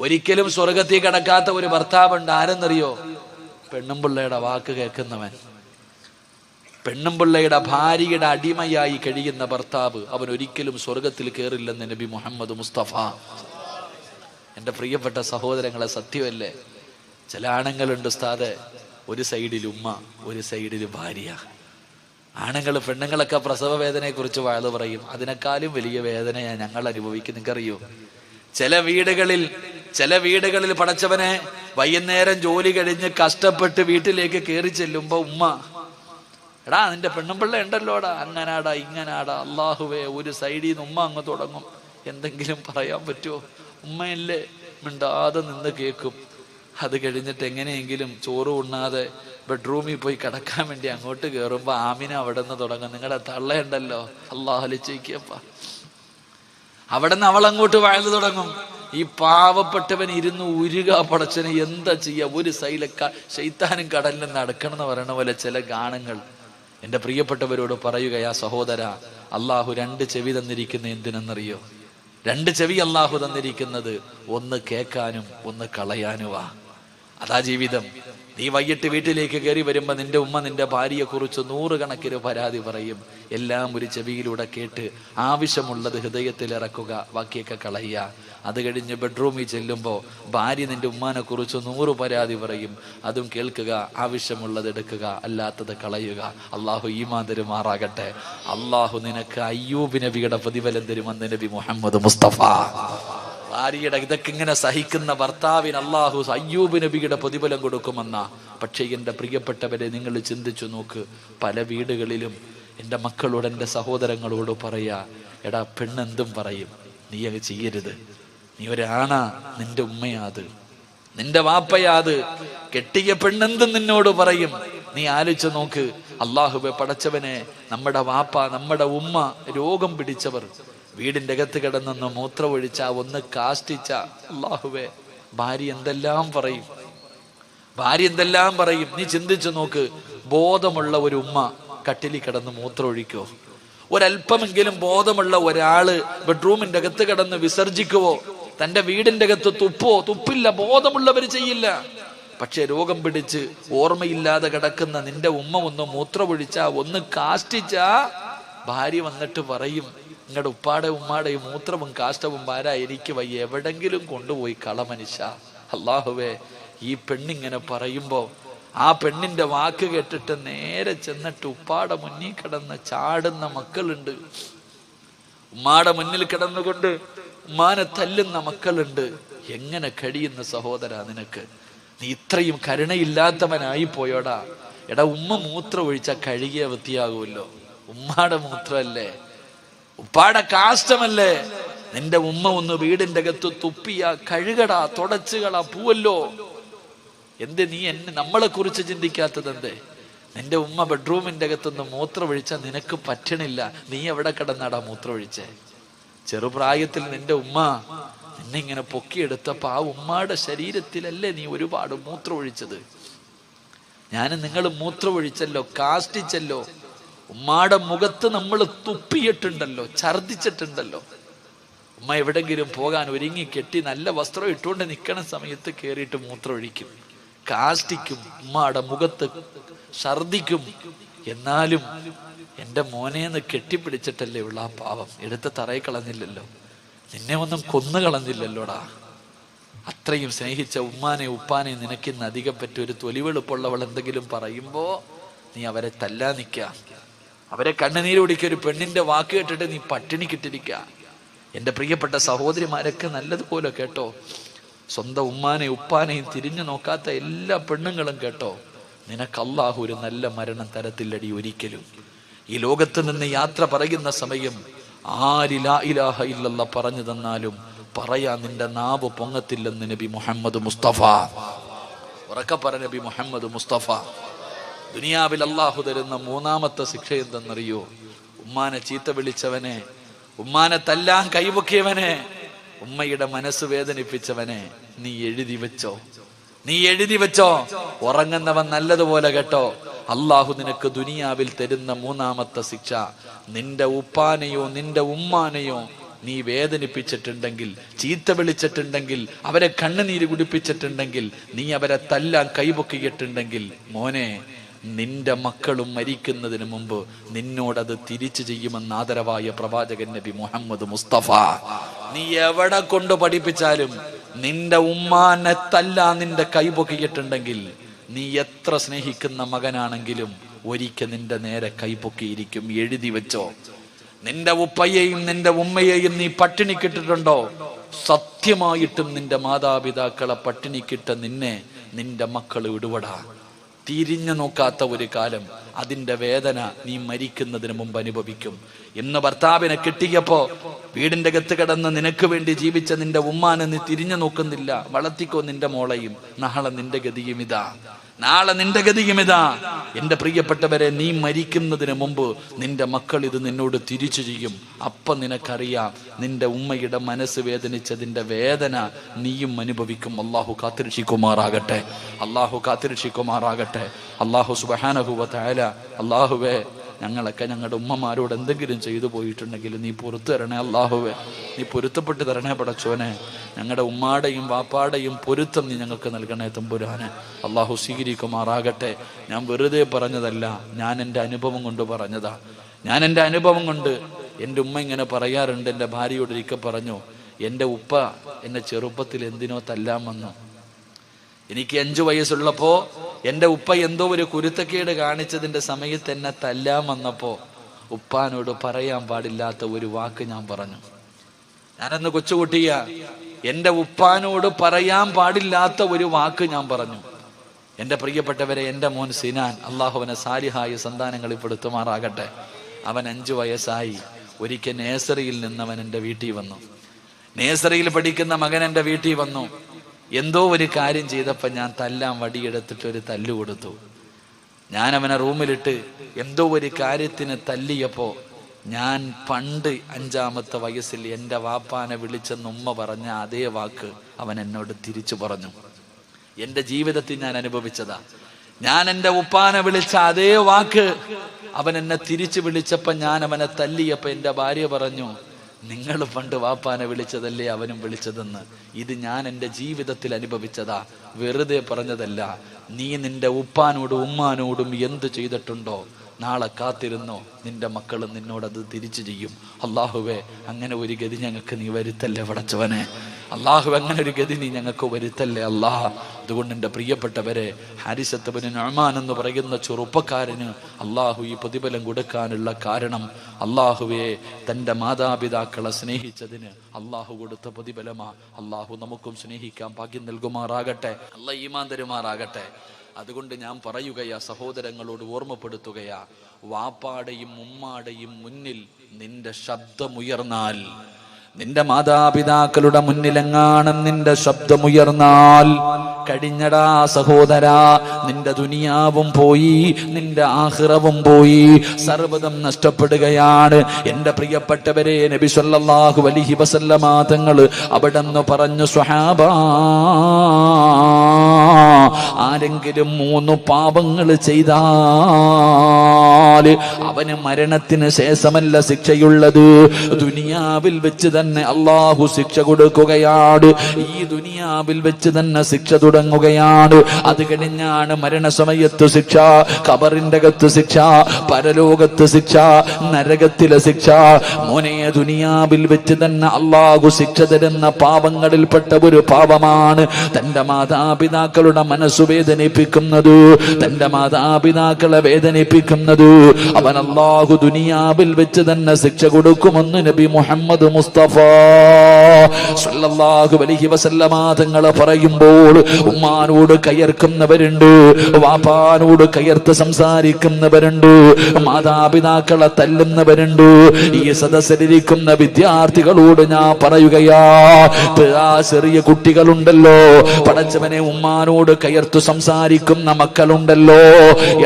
ഒരിക്കലും സ്വർഗത്തിൽ കിടക്കാത്ത ഒരു ഭർത്താവുണ്ട്. ആരെന്നറിയോ? പെണ്ണുമ്പിള്ളയുടെ വാക്ക് കേൾക്കുന്നവൻ. പെണ്ണുമ്പിള്ളയുടെ ഭാര്യയുടെ അടിമയായി കഴിയുന്ന ഭർത്താവ്, അവൻ ഒരിക്കലും സ്വർഗത്തിൽ കയറില്ലെന്ന് നബി മുഹമ്മദ് മുസ്തഫ. എൻ്റെ പ്രിയപ്പെട്ട സഹോദരങ്ങളെ, സത്യമല്ലേ? ചില ആണുങ്ങളുണ്ട് ഉസ്താദെ, ഒരു സൈഡിൽ ഉമ്മ, ഒരു സൈഡിൽ ഭാര്യ. ആണുങ്ങൾ പെണ്ണുങ്ങളൊക്കെ പ്രസവ വേദനയെ കുറിച്ച് വാഴ്ന്നു പറയും. അതിനേക്കാളും വലിയ വേദനയാണ് ഞങ്ങൾ അനുഭവിക്കും. നിങ്ങൾക്കറിയോ? ചില വീടുകളിൽ പടച്ചവനെ വൈകുന്നേരം ജോലി കഴിഞ്ഞ് കഷ്ടപ്പെട്ട് വീട്ടിലേക്ക് കയറി ചെല്ലുമ്പോ ഉമ്മ, എടാ നിന്റെ പെണ്ണുമ്പിള്ള ഉണ്ടല്ലോടാ, അങ്ങനാടാ ഇങ്ങനാടാ. അള്ളാഹുവേ, ഒരു സൈഡിൽ നിന്ന് ഉമ്മ അങ്ങ് തുടങ്ങും. എന്തെങ്കിലും പറയാൻ പറ്റുമോ? ഉമ്മയല്ലേ, മിണ്ടാതെ നിന്ന് കേൾക്കും. അത് കഴിഞ്ഞിട്ട് എങ്ങനെയെങ്കിലും ചോറ് ഉണ്ണാതെ ബെഡ്റൂമിൽ പോയി കിടക്കാൻ വേണ്ടി അങ്ങോട്ട് കയറുമ്പോ ആമിന അവിടെ നിന്ന് തുടങ്ങും. നിങ്ങളുടെ തള്ളയുണ്ടല്ലോ, അള്ളാഹലിച്ചേക്കപ്പ. അവിടെ നിന്ന് അവൾ അങ്ങോട്ട് വാഴ്ന്നു തുടങ്ങും. ഈ പാവപ്പെട്ടവൻ ഇരുന്ന് ഉരുക, പടച്ചനെ എന്താ ചെയ്യാ? ഒരു സൈഡിലെ ശൈത്താനും കടലിൽ നടക്കണം എന്ന് പറയണ പോലെ ചില ഗാനങ്ങൾ. എൻ്റെ പ്രിയപ്പെട്ടവരോട് പറയുകയാ സഹോദര, അള്ളാഹു 2 ചെവി തന്നിരിക്കുന്ന എന്തിനെന്നറിയോ? 2 ചെവി അള്ളാഹു തന്നിരിക്കുന്നത് ഒന്ന് കേൾക്കാനും ഒന്ന് കളയാനുവാ. അതാ ജീവിതം. നീ വൈകിട്ട് വീട്ടിലേക്ക് കയറി വരുമ്പോ നിന്റെ ഉമ്മ നിന്റെ ഭാര്യയെ കുറിച്ച് 100 കണക്കിന് പരാതി പറയും. എല്ലാം ഒരു ചെവിയിലൂടെ കേട്ട് ആവശ്യമുള്ളത് ഹൃദയത്തിൽ ഇറക്കുക, ബാക്കിയൊക്കെ കളയുക. അത് കഴിഞ്ഞ് ബെഡ്റൂമിൽ ചെല്ലുമ്പോൾ ഭാര്യ നിന്റെ ഉമ്മാനെ കുറിച്ച് 100 പരാതി പറയും. അതും കേൾക്കുക, ആവശ്യമുള്ളത് എടുക്കുക, അല്ലാത്തത് കളയുക. അള്ളാഹു ഈമാൻ തരുമാറാകട്ടെ. അള്ളാഹു നിനക്ക് അയ്യൂബ് നബിയുടെ പ്രതിഫലം തരുമെന്ന് നബി മുഹമ്മദ് മുസ്തഫ. ഭാര്യയുടെ ഇതൊക്കെ ഇങ്ങനെ സഹിക്കുന്ന ഭർത്താവിന് അള്ളാഹു അയ്യൂബ് നബിയുടെ പ്രതിഫലം കൊടുക്കുമെന്ന. പക്ഷേ എൻ്റെ പ്രിയപ്പെട്ടവരെ, നിങ്ങൾ ചിന്തിച്ചു നോക്ക്. പല വീടുകളിലും എൻ്റെ മക്കളോട്, എൻ്റെ സഹോദരങ്ങളോട് പറയാ, എടാ പെണ്ണെന്തും പറയും, നീ അത് ചെയ്യരുത്. നീ ഒരാണാ, നിന്റെ ഉമ്മയാത്, നിന്റെ വാപ്പയാത്. കെട്ടിയ പെണ്ണെന്തും നിന്നോട് പറയും. നീ ആലോചിച്ച് നോക്ക്. അള്ളാഹുവെ പടച്ചവനെ, നമ്മുടെ വാപ്പ, നമ്മുടെ ഉമ്മ രോഗം പിടിച്ചവർ വീടിൻ്റെ അകത്ത് കിടന്നൊന്ന് മൂത്രമൊഴിച്ച, ഒന്ന് കാഷ്ടിച്ച, അള്ളാഹുവേ, ഭാര്യ എന്തെല്ലാം പറയും, ഭാര്യ എന്തെല്ലാം പറയും. നീ ചിന്തിച്ചു നോക്ക്. ബോധമുള്ള ഒരു ഉമ്മ കട്ടിലിൽ കിടന്ന് മൂത്രമൊഴിക്കോ? ഒരല്പമെങ്കിലും ബോധമുള്ള ഒരാള് ബെഡ്റൂമിന്റെ അകത്ത് കിടന്ന് വിസർജിക്കുവോ? തന്റെ വീടിന്റെ അകത്ത് തുപ്പോ? തുപ്പില്ല. ബോധമുള്ളവർ ചെയ്യില്ല. പക്ഷെ രോഗം പിടിച്ച് ഓർമ്മയില്ലാതെ കിടക്കുന്ന നിന്റെ ഉമ്മ ഒന്ന് മൂത്രമൊഴിച്ച, ഒന്ന് കാഷ്ടിച്ച, ഭാര്യ വന്നിട്ട് പറയും, നിങ്ങളുടെ ഉപ്പാടെ ഉമ്മാടെ മൂത്രവും കാഷ്ടവും ഭാരാ, എനിക്ക് വയ്യ, എവിടെങ്കിലും കൊണ്ടുപോയി കളമനുഷ്യ. അള്ളാഹുവേ, ഈ പെണ്ണിങ്ങനെ പറയുമ്പോ ആ പെണ്ണിന്റെ വാക്ക് കേട്ടിട്ട് നേരെ ചെന്നിട്ട് ഉപ്പാടെ മുന്നിൽ കിടന്ന് ചാടുന്ന മക്കളുണ്ട്. ഉമ്മാടെ മുന്നിൽ കിടന്നുകൊണ്ട് ഉമ്മാനെ തല്ലുന്ന മക്കളുണ്ട്. എങ്ങനെ കഴിയുന്ന സഹോദര നിനക്ക്? നീ ഇത്രയും കരുണയില്ലാത്തവനായി പോയോടാ. എടാ, ഉമ്മ മൂത്രം ഒഴിച്ചാൽ കഴുകിയ വൃത്തിയാകുമല്ലോ. ഉമ്മാടെ മൂത്രമല്ലേ, ഉപ്പാടെ കാഷ്ടമല്ലേ. നിന്റെ ഉമ്മ ഒന്ന് വീടിന്റെ അകത്ത് തുപ്പിയ കഴുകടാ, തുടച്ചുകളാ, പൂവല്ലോ. നീ നമ്മളെ കുറിച്ച് ചിന്തിക്കാത്തത് എന്തേ? നിന്റെ ഉമ്മ ബെഡ്റൂമിന്റെ അകത്തുനിന്ന് മൂത്രമൊഴിച്ചാൽ നിനക്ക് പറ്റണില്ല. നീ എവിടെ കിടന്നാടാ മൂത്രമൊഴിച്ചേ? ചെറുപ്രായത്തിൽ നിന്റെ ഉമ്മ നിന്നെ ഇങ്ങനെ പൊക്കിയെടുത്തപ്പോ ആ ഉമ്മാടെ ശരീരത്തിലല്ലേ നീ ഒരുപാട് മൂത്രമൊഴിച്ചത്? നിങ്ങൾ മൂത്രമൊഴിച്ചല്ലോ, കാഷ്ടിച്ചല്ലോ. ഉമ്മാടെ മുഖത്ത് നമ്മൾ തുപ്പിയിട്ടുണ്ടല്ലോ, ഛർദിച്ചിട്ടുണ്ടല്ലോ. ഉമ്മ എവിടെങ്കിലും പോകാൻ ഒരുങ്ങി കെട്ടി നല്ല വസ്ത്രം ഇട്ടുകൊണ്ട് നിൽക്കണ സമയത്ത് കയറിയിട്ട് മൂത്രമൊഴിക്കും, കാഷ്ടിക്കും, ഉമ്മാടെ മുഖത്ത് ഛർദിക്കും. എന്നാലും എൻ്റെ മോനെന്ന് കെട്ടിപ്പിടിച്ചിട്ടല്ലേ ഉള്ള ആ പാവം എടുത്ത് തറയിൽ കളഞ്ഞില്ലല്ലോ, നിന്നെ ഒന്നും കൊന്നു കളഞ്ഞില്ലല്ലോടാ. അത്രയും സ്നേഹിച്ച ഉമ്മാനെ ഉപ്പാനെ നിനക്കിന്ന് അധികം പറ്റി ഒരു തൊലിവെളുപ്പുള്ളവൾ എന്തെങ്കിലും പറയുമ്പോ നീ അവരെ തല്ലാ നിൽക്ക, അവരെ കണ്ണുനീര് കുടിക്കുക. ഒരു പെണ്ണിന്റെ വാക്ക് കേട്ടിട്ട് നീ പട്ടിണിക്കിട്ടിരിക്ക. എൻ്റെ പ്രിയപ്പെട്ട സഹോദരിമാരൊക്കെ നല്ലതുപോലെ കേട്ടോ. സ്വന്തം ഉമ്മാനെയും ഉപ്പാനെയും തിരിഞ്ഞു നോക്കാത്ത എല്ലാ പെണ്ണുങ്ങളും കേട്ടോ, നിനക്ക് അല്ലാഹു ഒരു നല്ല മരണം തരത്തില്ലടി ഒരിക്കലും. ഈ ലോകത്ത് നിന്ന് യാത്ര പറയുന്ന സമയം ആര് ലാ ഇലാഹ ഇല്ലല്ലാഹ് പറഞ്ഞു തന്നാലും പറയാ നിന്റെ നാവ് പൊങ്ങത്തില്ലെന്ന് നബി മുഹമ്മദ് മുസ്തഫ. ഉറക്കെ പറ നബി മുഹമ്മദ് മുസ്തഫ. ദുനിയാവിൽ അല്ലാഹു തരുന്ന 3ാമത്തെ ശിക്ഷ എന്തെന്നറിയോ? ഉമ്മാനെ ചീത്ത വിളിച്ചവനെ, ഉമ്മാനെ തല്ലാൻ കൈപൊക്കിയവനെ, ഉമ്മയുടെ മനസ്സ് വേദനിപ്പിച്ചവനെ നീ എഴുതി വെച്ചോ, നീ എഴുതി വെച്ചോ. ഉറങ്ങുന്നവൻ നല്ലതുപോലെ കേട്ടോ, അള്ളാഹു നിനക്ക് ദുനിയാവിൽ തരുന്ന 3ാമത്തെ ശിക്ഷ, നിന്റെ ഉപ്പാനെയോ നിന്റെ ഉമ്മാനെയോ നീ വേദനിപ്പിച്ചിട്ടുണ്ടെങ്കിൽ, ചീത്ത വിളിച്ചിട്ടുണ്ടെങ്കിൽ, അവരെ കണ്ണുനീര് കുടിപ്പിച്ചിട്ടുണ്ടെങ്കിൽ, നീ അവരെ തല്ലാൻ കൈപൊക്കിയിട്ടുണ്ടെങ്കിൽ, മോനെ, നിന്റെ മക്കളും മരിക്കുന്നതിന് മുമ്പ് നിന്നോടത് തിരിച്ചു ചെയ്യുമെന്ന് ആദരവായ പ്രവാചകൻ നബി മുഹമ്മദ് മുസ്തഫ. നീ എവിടെ കൊണ്ട് പഠിപ്പിച്ചാലും നിന്റെ ഉമ്മാനെ തല്ലാൻ നിന്റെ കൈപൊക്കിയിട്ടുണ്ടെങ്കിൽ, നീ എത്ര സ്നേഹിക്കുന്ന മകനാണെങ്കിലും ഒരിക്കൽ നിന്റെ നേരെ കൈപൊക്കിയിരിക്കും. എഴുതി വെച്ചോ. നിന്റെ ഉപ്പയെയും നിന്റെ ഉമ്മയെയും നീ പട്ടിണിക്കിട്ടിട്ടുണ്ടോ? സത്യമായിട്ടും നിന്റെ മാതാപിതാക്കളെ പട്ടിണിക്കിട്ട നിന്നെ നിന്റെ മക്കൾ വിടുവടാ. തിരിഞ്ഞു നോക്കാത്ത ഒരു കാലം, അതിന്റെ വേദന നീ മരിക്കുന്നതിന് മുമ്പ് അനുഭവിക്കും. ഇന്ന് ഭർത്താവിനെ കിട്ടിയപ്പോ വീടിന്റെ അകത്ത് കിടന്ന് നിനക്ക് വേണ്ടി ജീവിച്ച നിന്റെ ഉമ്മാനെ നീ തിരിഞ്ഞു നോക്കുന്നില്ല. വളർത്തിക്കോ നിന്റെ മോളെയും. നാളെ നിന്റെ ഗതിയും ഇതാ. എന്റെ പ്രിയപ്പെട്ടവരെ, നീ മരിക്കുന്നതിന് മുമ്പ് നിന്റെ മക്കൾ ഇത് നിന്നോട് തിരിച്ചു ചെയ്യും. അപ്പം നിനക്കറിയാം നിന്റെ ഉമ്മയുടെ മനസ്സ് വേദനിച്ചതിന്റെ വേദന നീയും അനുഭവിക്കും. അള്ളാഹു കാത്തിരക്ഷിക്കുമാറാകട്ടെ. അള്ളാഹു സുബ്ഹാനഹു വ തആല, അള്ളാഹുവേ, ഞങ്ങളൊക്കെ ഞങ്ങളുടെ ഉമ്മമാരോട് എന്തെങ്കിലും ചെയ്തു പോയിട്ടുണ്ടെങ്കിൽ നീ പുറത്തു തരണേ അള്ളാഹുവേ. നീ പൊരുത്തപ്പെട്ട് തരണേ പടച്ചോനെ. ഞങ്ങളുടെ ഉമ്മാടെയും വാപ്പാടെയും പൊരുത്തം നീ ഞങ്ങൾക്ക് നൽകണേ തമ്പുരാനെ. അള്ളാഹു സ്വീകരിക്കുമാറാകട്ടെ. ഞാൻ വെറുതെ പറഞ്ഞതല്ല, ഞാൻ എൻ്റെ അനുഭവം കൊണ്ട് പറഞ്ഞതാ. എൻ്റെ ഉമ്മ ഇങ്ങനെ പറയാറുണ്ട്. എൻ്റെ ഭാര്യയോട് ഒരിക്കൽ പറഞ്ഞു, എൻ്റെ ഉപ്പ എന്നെ ചെറുപ്പത്തിൽ എന്തിനോ തല്ലാൻ വന്നു. എനിക്ക് 5 വയസ്സുള്ളപ്പോ എൻ്റെ ഉപ്പ എന്തോ ഒരു കുരുത്തക്കേട് കാണിച്ചതിന്റെ സമയത്ത് എന്നെ തല്ലാൻ വന്നപ്പോ ഉപ്പാനോട് പറയാൻ പാടില്ലാത്ത ഒരു വാക്ക് ഞാൻ പറഞ്ഞു. ഞാനന്ന് കൊച്ചുകുട്ടിയ, എൻ്റെ ഉപ്പാനോട് പറയാൻ പാടില്ലാത്ത ഒരു വാക്ക് ഞാൻ പറഞ്ഞു. എൻ്റെ പ്രിയപ്പെട്ടവരെ, എൻ്റെ മോൻ സിനാൻ, അള്ളാഹു അവനെ സാലിഹായ സന്താനങ്ങളിൽ പെടുത്തുമാറാകട്ടെ. അവൻ 5 വയസ്സായി. ഒരിക്കൽ നേഴ്സറിയിൽ നിന്നവൻ എൻ്റെ വീട്ടിൽ വന്നു. നേഴ്സറിയിൽ പഠിക്കുന്ന മകൻ എൻ്റെ വീട്ടിൽ വന്നു. എന്തോ ഒരു കാര്യം ചെയ്തപ്പോൾ ഞാൻ തല്ലാൻ വടിയെടുത്തിട്ട് ഒരു തല്ലു കൊടുത്തു. ഞാൻ അവനെ റൂമിലിട്ട് എന്തോ ഒരു കാര്യത്തിന് തല്ലിയപ്പോൾ ഞാൻ പണ്ട് 5-ാമത്തെ വയസ്സിൽ എൻ്റെ വാപ്പാനെ വിളിച്ചെന്ന് ഉമ്മ പറഞ്ഞ അതേ വാക്ക് അവൻ എന്നോട് തിരിച്ചു പറഞ്ഞു. എൻ്റെ ജീവിതത്തിൽ ഞാൻ അനുഭവിച്ചതാ. ഞാൻ എൻ്റെ ഉപ്പാനെ വിളിച്ച അതേ വാക്ക് അവൻ എന്നെ തിരിച്ചു വിളിച്ചപ്പോൾ ഞാൻ അവനെ തല്ലിയപ്പോൾ എൻ്റെ ഭാര്യ പറഞ്ഞു, നിങ്ങൾ പണ്ട് വാപ്പാനെ വിളിച്ചതല്ലേ അവനും വിളിച്ചതെന്ന്. ഇത് ഞാൻ എൻ്റെ ജീവിതത്തിൽ അനുഭവിച്ചതാ, വെറുതെ പറഞ്ഞതല്ല. നീ നിന്റെ ഉപ്പാനോടും ഉമ്മാനോടും എന്ത് ചെയ്തിട്ടുണ്ടോ, നാളെ കാത്തിരുന്നോ, നിന്റെ മക്കൾ നിന്നോടത് തിരിച്ചു ചെയ്യും. അള്ളാഹുവേ, അങ്ങനെ ഒരു ഗതി ഞങ്ങൾക്ക് നീ വരുത്തല്ലേ പടച്ചവനെ. അങ്ങനെ ഒരു ഗതി നീ ഞങ്ങൾക്ക് വരുത്തല്ലേ അല്ലാഹ്. അതുകൊണ്ട് എൻ്റെ പ്രിയപ്പെട്ടവരെ, ഹാരിസത്ത് ഇബ്നു നുഅ്മാൻ എന്ന് പറയുന്ന ചെറുപ്പക്കാരന് അള്ളാഹു ഈ പ്രതിഫലം കൊടുക്കാനുള്ള കാരണം, അള്ളാഹുവെ, തൻ്റെ മാതാപിതാക്കളെ സ്നേഹിച്ചതിന് അള്ളാഹു കൊടുത്ത പ്രതിഫലമാ. അള്ളാഹു നമുക്കും സ്നേഹിക്കാൻ ഭാഗ്യം നൽകുമാറാകട്ടെ. അല്ലാഹ് ഈമാൻ തരുമാറാകട്ടെ. അതുകൊണ്ട് ഞാൻ പറയുകയാ, സഹോദരങ്ങളോട് ഓർമ്മപ്പെടുത്തുകയാ, വാപ്പാടെയും ഉമ്മാടെയും മുന്നിൽ നിന്റെ ശബ്ദമുയർന്നാൽ, നിന്റെ മാതാപിതാക്കളുടെ മുന്നിലെങ്ങാനും നിന്റെ ശബ്ദമുയർന്നാൽ കഴിഞ്ഞടാ സഹോദരാ, നിന്റെ ദുനിയാവും പോയി, നിന്റെ ആഖിറവും പോയി, സർവ്വതും നഷ്ടപ്പെടുകയാണ്. എൻ്റെ പ്രിയപ്പെട്ടവരെ, നബി സല്ലല്ലാഹു അലൈഹി വസല്ലമ തങ്ങൾ അവിടെന്ന് പറഞ്ഞു, സ്വഹാബാ, ആരെങ്കിലും 3 പാപങ്ങൾ ചെയ്താൽ അവന് മരണത്തിന് ശേഷമല്ല ശിക്ഷയുള്ളത്, ദുനിയാവിൽ വെച്ച് തന്നെ അള്ളാഹു ശിക്ഷ കൊടുക്കുകയാണ്. ഈ ദുനിയാവിൽ വെച്ച് തന്നെ ശിക്ഷ തുടങ്ങുകയാണ്. അത് കഴിഞ്ഞാണ് മരണസമയത്ത് ശിക്ഷ, ഖബറിന്റെ അകത്ത് ശിക്ഷ, പരലോകത്ത് ശിക്ഷ, നരകത്തിലെ ശിക്ഷ. മോനെ, ദുനിയാവിൽ വെച്ച് തന്നെ അള്ളാഹു ശിക്ഷ തരുന്ന പാപങ്ങളിൽപ്പെട്ട ഒരു പാപമാണ് തന്റെ മാതാപിതാക്കളുടെ മനസ്സ് വേദനിപ്പിക്കുന്നത്, തന്റെ മാതാപിതാക്കളെ വേദനിപ്പിക്കുന്നത്. അവൻ അള്ളാഹു ദുനിയാവിൽ വെച്ച് തന്നെ ശിക്ഷ കൊടുക്കുമെന്ന് നബി മുഹമ്മദ് മുസ്തഫ സല്ലല്ലാഹു അലൈഹി വസല്ലമ തങ്ങൾ പറയുമ്പോൾ, ഉമ്മാനോട് കയർക്കുന്നവരുണ്ട്, വാപ്പാനോട് കയർത്ത് സംസാരിക്കുന്നവരുണ്ട്, മാതാപിതാക്കളെ തല്ലുന്നവരുണ്ട്. ഈ സദസ്സിലിരിക്കുന്ന വിദ്യാർത്ഥികളോട് ഞാൻ പറയുകയാ, ചെറിയ കുട്ടികളുണ്ടല്ലോ, പടച്ചവനെ, ഉമ്മാനോട് കയർത്തു സംസാരിക്കുന്ന മക്കളുണ്ടല്ലോ,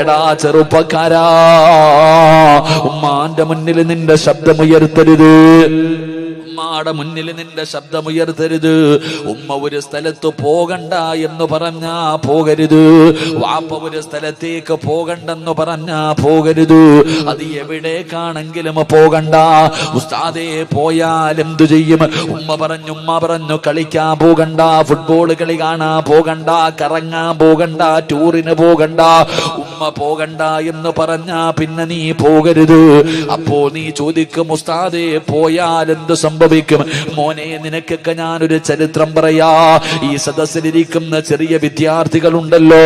എടാ ചെറുപ്പക്കാരാ, ഉമ്മാന്റെ മുന്നിൽ നിന്റെ ശബ്ദമുയർത്തരുത്. ഉമ്മാടെ മുന്നിൽ നിന്റെ ശബ്ദമുയർത്തരുത്. ഉമ്മ ഒരു സ്ഥലത്ത് പോകണ്ട എന്ന് പറഞ്ഞാ പോകരുത്. വാപ്പ ഒരു സ്ഥലത്തേക്ക് പോകണ്ടെന്ന് പറഞ്ഞാ പോകരുത്. അത് എവിടേക്കാണെങ്കിലും പോകണ്ട. ഉസ്താദേ പോയാൽ എന്തു ചെയ്യും? ഉമ്മ പറഞ്ഞു കളിക്കാൻ പോകണ്ട, ഫുട്ബോൾ കളി കാണാൻ പോകണ്ട, കറങ്ങാൻ പോകണ്ട, ടൂറിന് പോകണ്ട. ഉമ്മ പോകണ്ട എന്ന് പറഞ്ഞാ പിന്നെ നീ പോകരുത്. അപ്പോ നീ ചോദിക്കും, ഉസ്താദേ പോയാൽ എന്ത് സംഭവിക്കും? മോനെ, നിനക്കൊക്കെ ഞാനൊരു ചരിത്രം പറയാ. ഈ സദസ്സിലിരിക്കുന്ന ചെറിയ വിദ്യാർത്ഥികളുണ്ടല്ലോ,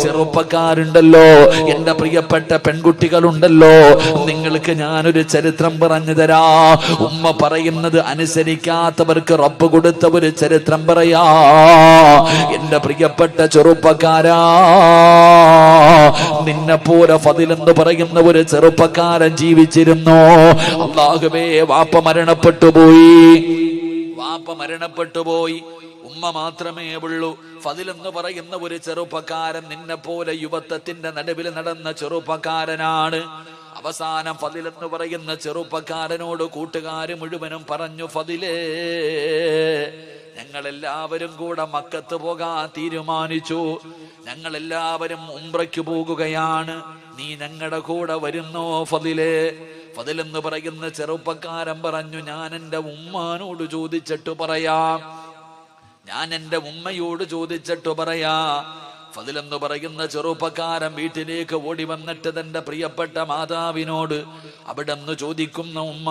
ചെറുപ്പക്കാരുണ്ടല്ലോ, എന്റെ പ്രിയപ്പെട്ട പെൺകുട്ടികളുണ്ടല്ലോ, നിങ്ങൾക്ക് ഞാനൊരു ചരിത്രം പറഞ്ഞു തരാ. ഉമ്മ പറയുന്നത് അനുസരിക്കാത്തവർക്ക് റബ്ബ് കൊടുത്ത ഒരു ചരിത്രം പറയാ. എന്റെ പ്രിയപ്പെട്ട ചെറുപ്പക്കാരാ, നിന്നെ പോലെ ഫദിൽ എന്ന് പറയുന്ന ഒരു ചെറുപ്പക്കാരൻ ജീവിച്ചിരുന്നു. അല്ലാഹുവേ, വാപ്പ മരണപ്പെട്ടു പോയി. ഉമ്മ മാത്രമേ ഉള്ളൂ. ഫദിൽ എന്ന് പറയുന്ന ഒരു ചെറുപ്പക്കാരൻ നിന്നെ പോലെ യുവത്വത്തിന്റെ നടുവിൽ നടന്ന ചെറുപ്പക്കാരനാണ്. അവസാനം ഫദിൽ എന്ന് പറയുന്ന ചെറുപ്പക്കാരനോട് കൂട്ടുകാര് മുഴുവനും പറഞ്ഞു, ഫദിലേ, ഞങ്ങളെല്ലാവരും കൂടെ മക്കത്ത് പോകാൻ തീരുമാനിച്ചു. ഞങ്ങളെല്ലാവരും ഉംറയ്ക്ക് പോകുകയാണ്. നീ ഞങ്ങളുടെ കൂടെ വരുന്നോ ഫദിലേ? ഫദിൽ എന്ന് പറയുന്ന ചെറുപ്പക്കാരൻ പറഞ്ഞു, ഞാൻ എൻ്റെ ഉമ്മാനോട് ചോദിച്ചിട്ട് പറയാം, ഞാൻ എൻ്റെ ഉമ്മയോട് ചോദിച്ചിട്ട് പറയാ. ഫദിൽ എന്ന് പറയുന്ന ചെറുപ്പക്കാരൻ വീട്ടിലേക്ക് ഓടി വന്നിട്ട് തന്റെ പ്രിയപ്പെട്ട മാതാവിനോട് അവിടെ നിന്ന് ചോദിക്കുന്ന, ഉമ്മ,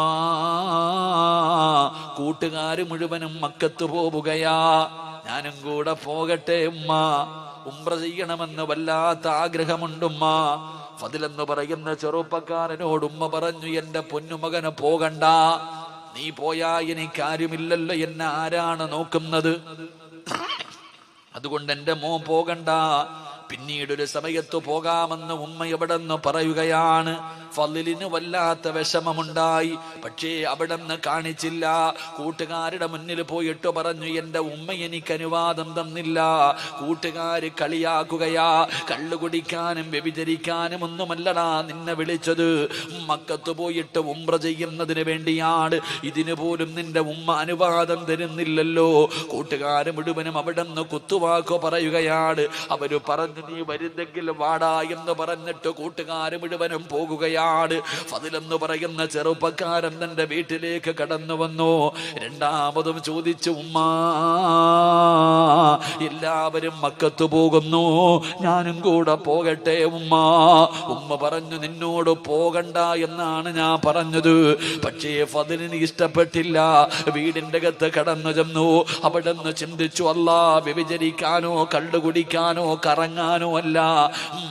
കൂട്ടുകാര് മുഴുവനും മക്കത്ത് പോവുകയാ, ഞാനും കൂടെ പോകട്ടെ ഉമ്മ? ഉംറ ചെയ്യണമെന്ന് വല്ലാത്ത ആഗ്രഹമുണ്ടുമ്മ. ഫദിൽ എന്ന് പറയുന്ന ചെറുപ്പക്കാരനോട് ഉമ്മ പറഞ്ഞു, എന്റെ പൊന്നുമകന് പോകണ്ട. നീ പോയാ എനിക്കാരുമില്ലല്ലോ, എന്നെ ആരാണ് നോക്കുന്നത്? അതുകൊണ്ട് എൻ്റെ മോൻ പോകണ്ട. പിന്നീടൊരു സമയത്ത് പോകാമെന്ന് ഉമ്മ എവിടെ നിന്ന് പറയുകയാണ്. ഫളിലിന് വല്ലാത്ത വിഷമമുണ്ടായി. പക്ഷേ അവിടെ നിന്ന് കാണിച്ചില്ല. കൂട്ടുകാരുടെ മുന്നിൽ പോയിട്ട് പറഞ്ഞു, എൻ്റെ ഉമ്മ എനിക്ക് അനുവാദം തന്നില്ല. കൂട്ടുകാര് കളിയാക്കുകയാ. കള്ളു കുടിക്കാനും വ്യഭിചരിക്കാനും ഒന്നുമല്ലടാ നിന്നെ വിളിച്ചത്. മക്കത്ത് പോയിട്ട് ഉംറ ചെയ്യുന്നതിന് വേണ്ടിയാണ്. ഇതിനു പോലും നിന്റെ ഉമ്മ അനുവാദം തരുന്നില്ലല്ലോ. കൂട്ടുകാര് മുഴുവനും അവിടെ നിന്ന് കുത്തുവാക്കോ പറയുകയാണ്. അവര് പറഞ്ഞു, നീ വരുന്നെങ്കിൽ വാടാ എന്ന് പറഞ്ഞിട്ട് കൂട്ടുകാര് മുഴുവനും പോകുകയാണ്. ഫദിൽ എന്ന് പറയുന്ന ചെറുപ്പക്കാരൻ തന്റെ വീട്ടിലേക്ക് കടന്നു വന്നു. രണ്ടാമതും ചോദിച്ചു, ഉമ്മ, എല്ലാവരും മക്കത്ത് പോകുന്നു, ഞാനും കൂടെ പോകട്ടെ ഉമ്മ? ഉമ്മ പറഞ്ഞു, നിന്നോട് പോകണ്ട എന്നാണ് ഞാൻ പറഞ്ഞത്. പക്ഷേ ഫദിലിന് ഇഷ്ടപ്പെട്ടില്ല. വീടിന്റെ അകത്ത് കടന്നു ചെന്നു. അവിടെ നിന്ന് ചിന്തിച്ചു, അല്ലാ, വ്യഭിചരിക്കാനോ കള്ളു കുടിക്കാനോ കറങ്ങാനോ അല്ല,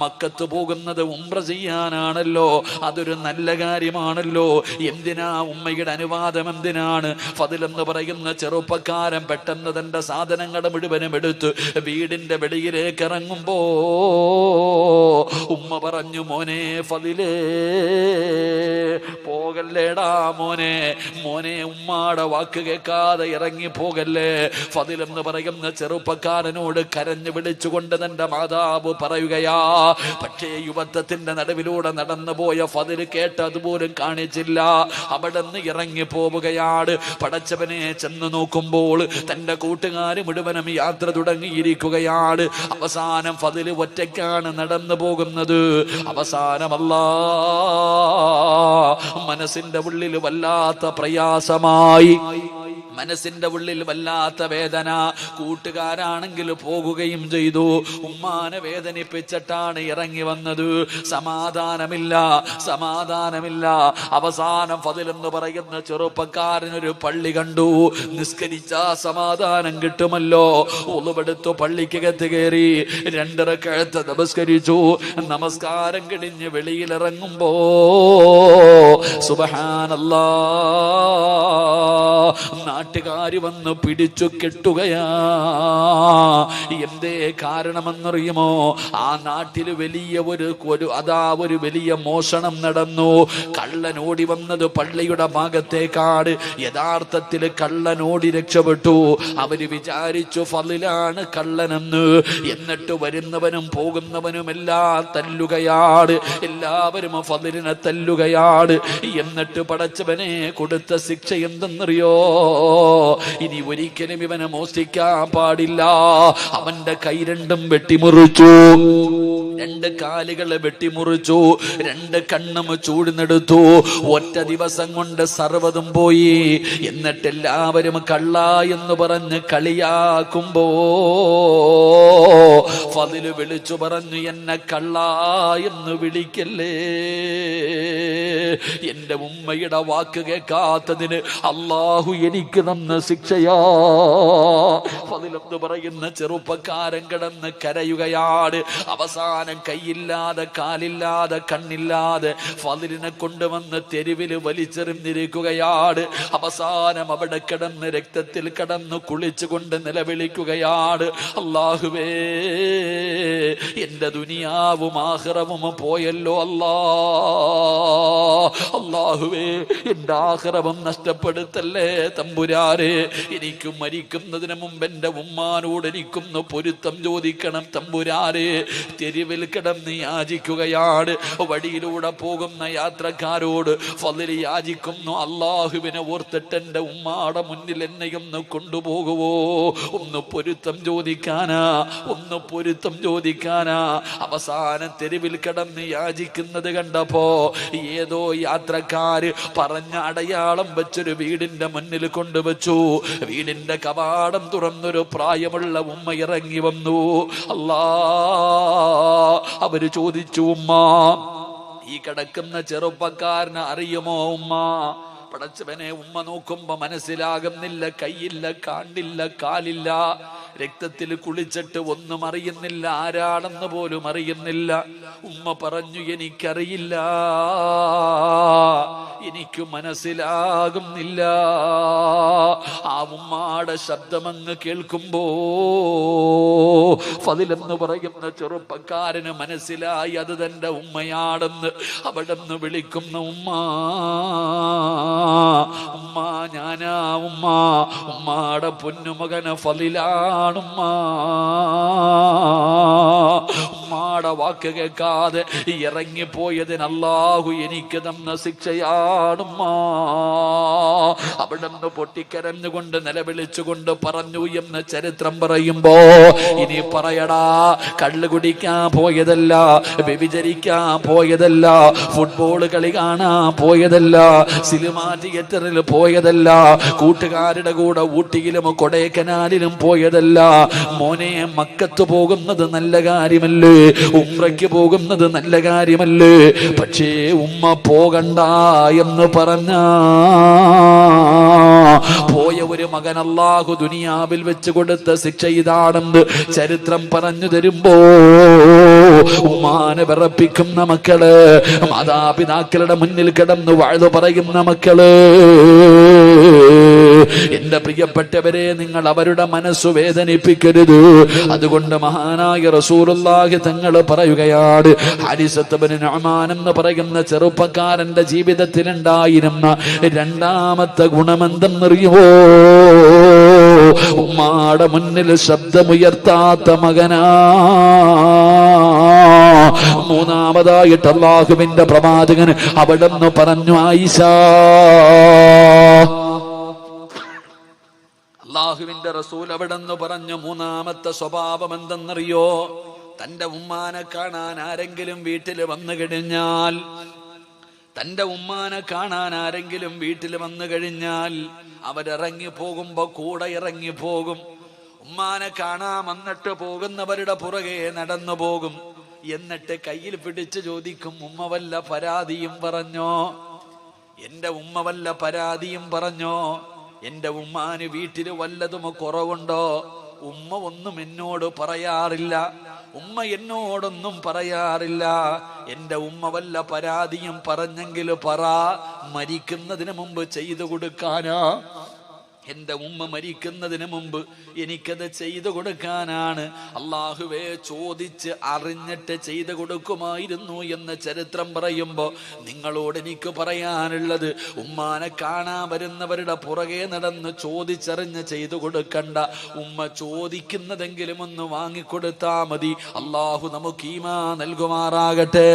മക്കത്ത് പോകുന്നത് ഉംറ ചെയ്യാനാണല്ലോ. അതൊരു നല്ല കാര്യമാണല്ലോ. എന്തിനാ ഉമ്മയുടെ അനുവാദം? എന്തിനാണ്? ഫദിൽ എന്ന് പറയുന്ന ചെറുപ്പക്കാരൻ പെട്ടെന്ന് തന്റെ സാധനങ്ങൾ മുഴുവനും എടുത്ത് വീടിന്റെ വെളിയിലേക്ക് ഇറങ്ങുമ്പോ ഉമ്മ പറഞ്ഞു, മോനെ ഫദിലേ, പോകല്ലേടാ മോനെ, ഉമ്മാടെ വാക്ക് കേൾക്കാതെ ഇറങ്ങി പോകല്ലേ. ഫദിൽ എന്ന് പറയുന്ന ചെറുപ്പക്കാരനോട് കരഞ്ഞു വിളിച്ചുകൊണ്ട് തന്റെ മാതാവ് പറയുകയാ. പക്ഷേ യുവത്വത്തിന്റെ നടുവിലൂടെ നടന്നു പോയ ഫദിൽ കേട്ട് അതുപോലും കാണിച്ചില്ല. അവിടെ നിന്ന് ഇറങ്ങി പോവുകയാണ്. പടച്ചവനെ ചെന്ന് നോക്കുമ്പോൾ തന്റെ കൂട്ടുകാര് മുഴുവനും യാത്ര തുടങ്ങിയിരിക്കുകയാണ്. അവസാനം ഫദിൽ ഒറ്റയ്ക്കാണ് നടന്നു പോകുന്നത്. അവസാനമല്ലാ, മനസ്സിന്റെ ഉള്ളിൽ വല്ലാത്ത പ്രയാസമായി, മനസ്സിന്റെ ഉള്ളിൽ വല്ലാത്ത വേദന. കൂട്ടുകാരാണെങ്കിൽ പോകുകയും ചെയ്തു. ഉമ്മാനെ വേദനിപ്പിച്ചിട്ടാണ് ഇറങ്ങി വന്നത്. സമാധാനമില്ല. അവസാനം ഫദിൽ എന്ന് പറയുന്ന ചെറുപ്പക്കാരനൊരു പള്ളി കണ്ടു. നിസ്കരിച്ചാ സമാധാനം കിട്ടുമല്ലോ. ഉളുവെടുത്തു പള്ളിക്കകത്ത് കയറി 2 റക്അത്ത് നമസ്കരിച്ചു. നമസ്കാരം കഴിഞ്ഞ് വെളിയിലിറങ്ങുമ്പോ സുബ്ഹാനല്ലാഹ്, നാട്ടുകാര് വന്ന് പിടിച്ചു കെട്ടുകയാ. എന്തേ കാരണമെന്നറിയുമോ? ആ നാട്ടിൽ വലിയ ഒരു വലിയ മോഷണം നടന്നു. കള്ളൻ ഓടി വന്നത് പള്ളിയുടെ ഭാഗത്തേക്കാട്. യഥാർത്ഥത്തിൽ കള്ളൻ ഓടി രക്ഷപ്പെട്ടു. അവര് വിചാരിച്ചു ഫളിലാണ് കള്ളനെന്ന്. എന്നിട്ട് വരുന്നവനും പോകുന്നവനും എല്ലാം തല്ലുകയാണ്. എല്ലാവരും ഫളിലിനെ തല്ലുകയാണ്. എന്നിട്ട് പടച്ചവനെ കൊടുത്ത ശിക്ഷ എന്തെന്നറിയോ? ഇനി ഒരിക്കലും ഇവനെ മോഷ്ടിക്കാൻ പാടില്ല. അവന്റെ കൈ രണ്ടും വെട്ടിമുറിച്ചു, 2 കാലുകളെ വെട്ടിമുറിച്ചു, 2 കണ്ണും ചൂടുന്നെടുത്തു. ഒറ്റ ദിവസം കൊണ്ട് സർവ്വതും പോയി. എന്നിട്ട് എല്ലാവരും കള്ള എന്ന് പറഞ്ഞ് കളിയാക്കുമ്പോ ഫളില് വിളിച്ചു പറഞ്ഞു, എന്നെ കള്ള എന്ന് വിളിക്കല്ലേ. എന്റെ ഉമ്മയുടെ വാക്ക് കേൾക്കാത്തതിന് അള്ളാഹു എനിക്ക് തന്ന ശിക്ഷയാ. ഫളിലെന്ന് പറയുന്ന ചെറുപ്പക്കാരൻ കിടന്ന് കരയുകയാണ്. അവസാനം കൈയില്ലാതെ കാലില്ലാതെ കണ്ണില്ലാതെ ഫളിലിനെ കൊണ്ടുവന്ന് തെരുവിൽ വലിച്ചെറിഞ്ഞിരിക്കുകയാണ്. അവസാനം അവിടെ കിടന്ന് രക്തത്തിൽ കിടന്ന് കുളിച്ചുകൊണ്ട് നിലവിളിക്കുകയാണ്, അല്ലാഹുവേ എന്റെ ദുനിയാവും ആഖിറവും പോയല്ലോ അല്ലാഹുവേ എന്റെ ആഖിറവും നഷ്ടപ്പെടുത്തല്ലേ തമ്പുരാനെ. എനിക്ക് മരിക്കുന്നതിന് മുമ്പ് എന്റെ ഉമ്മാനോട് എനിക്കൊന്ന് പൊരുത്തം ചോദിക്കണം തമ്പുരാനെ. തെരുവിൽ കിടന്ന് യാചിക്കുകയാണ്. വഴിയിലൂടെ പോകുന്ന യാത്രക്കാരോട് ഫളില് യാചിക്കുന്നു, അല്ലാഹുവിനെ ഓർത്തിട്ട് എന്റെ ഉമ്മാടെ മുന്നിൽ എന്നെയൊന്ന് കൊണ്ടുപോകുവോ? ഒന്ന് പൊരുത്തം ചോദിക്കാനാ, ഒന്ന് പൊരുത്തം ചോദിക്കാനാ. അവസാനം തെരുവിൽ കിടന്ന് യാചിക്കുന്നത് കണ്ടപ്പോ ഏതോ യാത്രക്കാര് പറഞ്ഞ അടയാളം വെച്ചൊരു വീടിന്റെ മുന്നിൽ കൊണ്ടുവച്ചു. വീടിന്റെ കവാടം തുറന്നൊരു പ്രായമുള്ള ഉമ്മ ഇറങ്ങി വന്നു. അവര് ചോദിച്ചു, ഉമ്മ ഈ കിടക്കുന്ന ചെറുപ്പക്കാരനെ അറിയുമോ ഉമ്മ? പടച്ചവനെ, ഉമ്മ നോക്കുമ്പോ മനസ്സിലാകുന്നില്ല. കൈയില്ല, കാണ്ടില്ല, കാലില്ല, രക്തത്തിൽ കുളിച്ചിട്ട് ഒന്നും അറിയുന്നില്ല, ആരാണെന്ന് പോലും അറിയുന്നില്ല. ഉമ്മ പറഞ്ഞു, എനിക്കറിയില്ല, എനിക്ക് മനസ്സിലാകുന്നില്ല. ആ ഉമ്മാടെ ശബ്ദമങ്ങ് കേൾക്കുമ്പോ ഫളിലെന്ന് പറയുന്ന ചെറുപ്പക്കാരന് മനസ്സിലായി അത് തന്റെ ഉമ്മയാണെന്ന്. അവിടെ നിന്ന് വിളിക്കുന്ന ഉമ്മ, ഉമ്മ ഞാനാ ഉമ്മ, ഉമ്മാടെ പൊന്നുമകന് ഫളിലാണുമ്മ. ഉമ്മാടെ വാക്ക് കേൾക്കാതെ ഇറങ്ങിപ്പോയതിന് അല്ലാഹു എനിക്ക് തന്ന ശിക്ഷയാണുമ്മ. അവിടെ നിന്ന് പൊട്ടിക്കരഞ്ഞുകൊണ്ട് നിലവിളിച്ചുകൊണ്ട് പറഞ്ഞു എന്ന് ചരിത്രം പറയുമ്പോ ഇനി പറയടാ, കള്ളു കുടിക്കാൻ പോയതല്ല, വ്യഭിചരിക്കാൻ പോയതല്ല, ഫുട്ബോൾ കളി കാണാൻ പോയതല്ല, സിനിമാ തിയേറ്ററിൽ പോയതല്ല, കൂട്ടുകാരുടെ കൂടെ ഊട്ടിയിലും കൊടൈക്കനാലിലും പോയതല്ല. മോനെ, മക്കത്ത് പോകുന്നത് നല്ല കാര്യമല്ലേ, ഉംറയ്ക്ക് പോകുന്നത് നല്ല കാര്യമല്ലേ. പക്ഷേ ഉമ്മ പോകണ്ട എന്ന് പറഞ്ഞ പോയ ഒരു മകൻ അല്ലാഹു ദുനിയാവിൽ വെച്ച് കൊടുത്ത ശിക്ഷ ഇതാണെന്ന് ചരിത്രം പറഞ്ഞു തരുമ്പോ ഉമ്മാനെ വിറപ്പിക്കുന്ന മക്കള്, മാതാപിതാക്കളുടെ മുന്നിൽ കിടന്ന് വാഴ്ന്നു പറയുന്ന മക്കള്, എന്റെ പ്രിയപ്പെട്ടവരെ, നിങ്ങൾ അവരുടെ മനസ്സു വേദനിപ്പിക്കരുത്. അതുകൊണ്ട് മഹാനായ റസൂലുള്ളാഹി തങ്ങൾ പറയുകയാണ്, ഹാരിസത്ത് ബിൻ നുഅ്മാൻ എന്ന് പറയുന്ന ചെറുപ്പക്കാരന്റെ ജീവിതത്തിൽ ഉണ്ടായിരുന്ന രണ്ടാമത്തെ ഗുണമെന്തെന്നറിയുമോ? ഉമ്മാടെ മുന്നിൽ ശബ്ദമുയർത്താത്ത മകനാ. മൂന്നാമതായിട്ട് അല്ലാഹുവിന്റെ പ്രവാചകൻ അവിടെ നിന്ന് പറഞ്ഞു, ആയിഷ, അല്ലാഹുവിന്റെ റസൂൽ അവിടെ നിന്ന് പറഞ്ഞു, മൂന്നാമത്തെ സ്വഭാവം എന്തെന്നറിയോ? തന്റെ ഉമ്മാനെ കാണാൻ ആരെങ്കിലും വീട്ടിൽ വന്നു കഴിഞ്ഞാൽ, തന്റെ ഉമ്മാനെ കാണാൻ ആരെങ്കിലും വീട്ടിൽ വന്നു കഴിഞ്ഞാൽ അവരിറങ്ങി പോകുമ്പോ കൂടെ ഇറങ്ങി പോകും. ഉമ്മാനെ കാണാൻ വന്നിട്ട് പോകുന്നവരുടെ പുറകെ നടന്നു പോകും. എന്നിട്ട് കയ്യിൽ പിടിച്ച് ചോദിക്കും, ഉമ്മ വല്ല പരാതിയും പറഞ്ഞോ? എന്റെ ഉമ്മ വല്ല പരാതിയും പറഞ്ഞോ? എന്റെ ഉമ്മാന് വീട്ടിൽ വല്ലതും കുറവുണ്ടോ? ഉമ്മ ഒന്നും എന്നോട് പറയാറില്ല, ഉമ്മ എന്നോടൊന്നും പറയാറില്ല. എന്റെ ഉമ്മ വല്ല പരാതിയും പറഞ്ഞെങ്കിൽ പറ, മരിക്കുന്നതിന് മുമ്പ് ചെയ്തു കൊടുക്കാനാ. എന്റെ ഉമ്മ മരിക്കുന്നതിന് മുമ്പ് എനിക്കത് ചെയ്തു കൊടുക്കാനാണ്. അള്ളാഹുവേ, ചോദിച്ച് അറിഞ്ഞിട്ട് ചെയ്തു കൊടുക്കുമായിരുന്നു എന്ന് ചരിത്രം പറയുമ്പോ നിങ്ങളോട് എനിക്ക് പറയാനുള്ളത്, ഉമ്മാനെ കാണാൻ വരുന്നവരുടെ പുറകെ നടന്ന് ചോദിച്ചറിഞ്ഞ് ചെയ്തു കൊടുക്കണ്ട. ഉമ്മ ചോദിക്കുന്നതെങ്കിലും ഒന്ന് വാങ്ങിക്കൊടുത്താ മതി. അള്ളാഹു നമുക്ക് ഈമാ നൽകുമാറാകട്ടെ.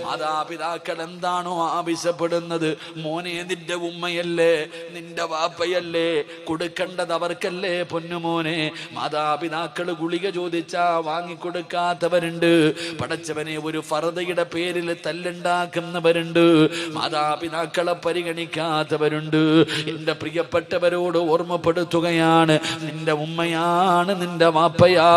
മാതാപിതാക്കൾ എന്താണോ ആവശ്യപ്പെടുന്നത്, മോനെ നിന്റെ ഉമ്മയല്ലേ, നിന്റെ വാപ്പയല്ലേ, കൊടുക്കേണ്ടത് അവർക്കല്ലേ പൊന്നുമോനെ. മാതാപിതാക്കൾ ഗുളിക ചോദിച്ചാ വാങ്ങിക്കൊടുക്കാത്തവരുണ്ട്. പടച്ചവനെ, ഒരു ഫർദയുടെ പേരിൽ തല്ലുണ്ടാക്കുന്നവരുണ്ട്. മാതാപിതാക്കളെ പരിഗണിക്കാത്തവരുണ്ട്. എന്റെ പ്രിയപ്പെട്ടവരോട് ഓർമ്മപ്പെടുത്തുകയാണ്, നിന്റെ ഉമ്മയാണ്, നിന്റെ വാപ്പയാ,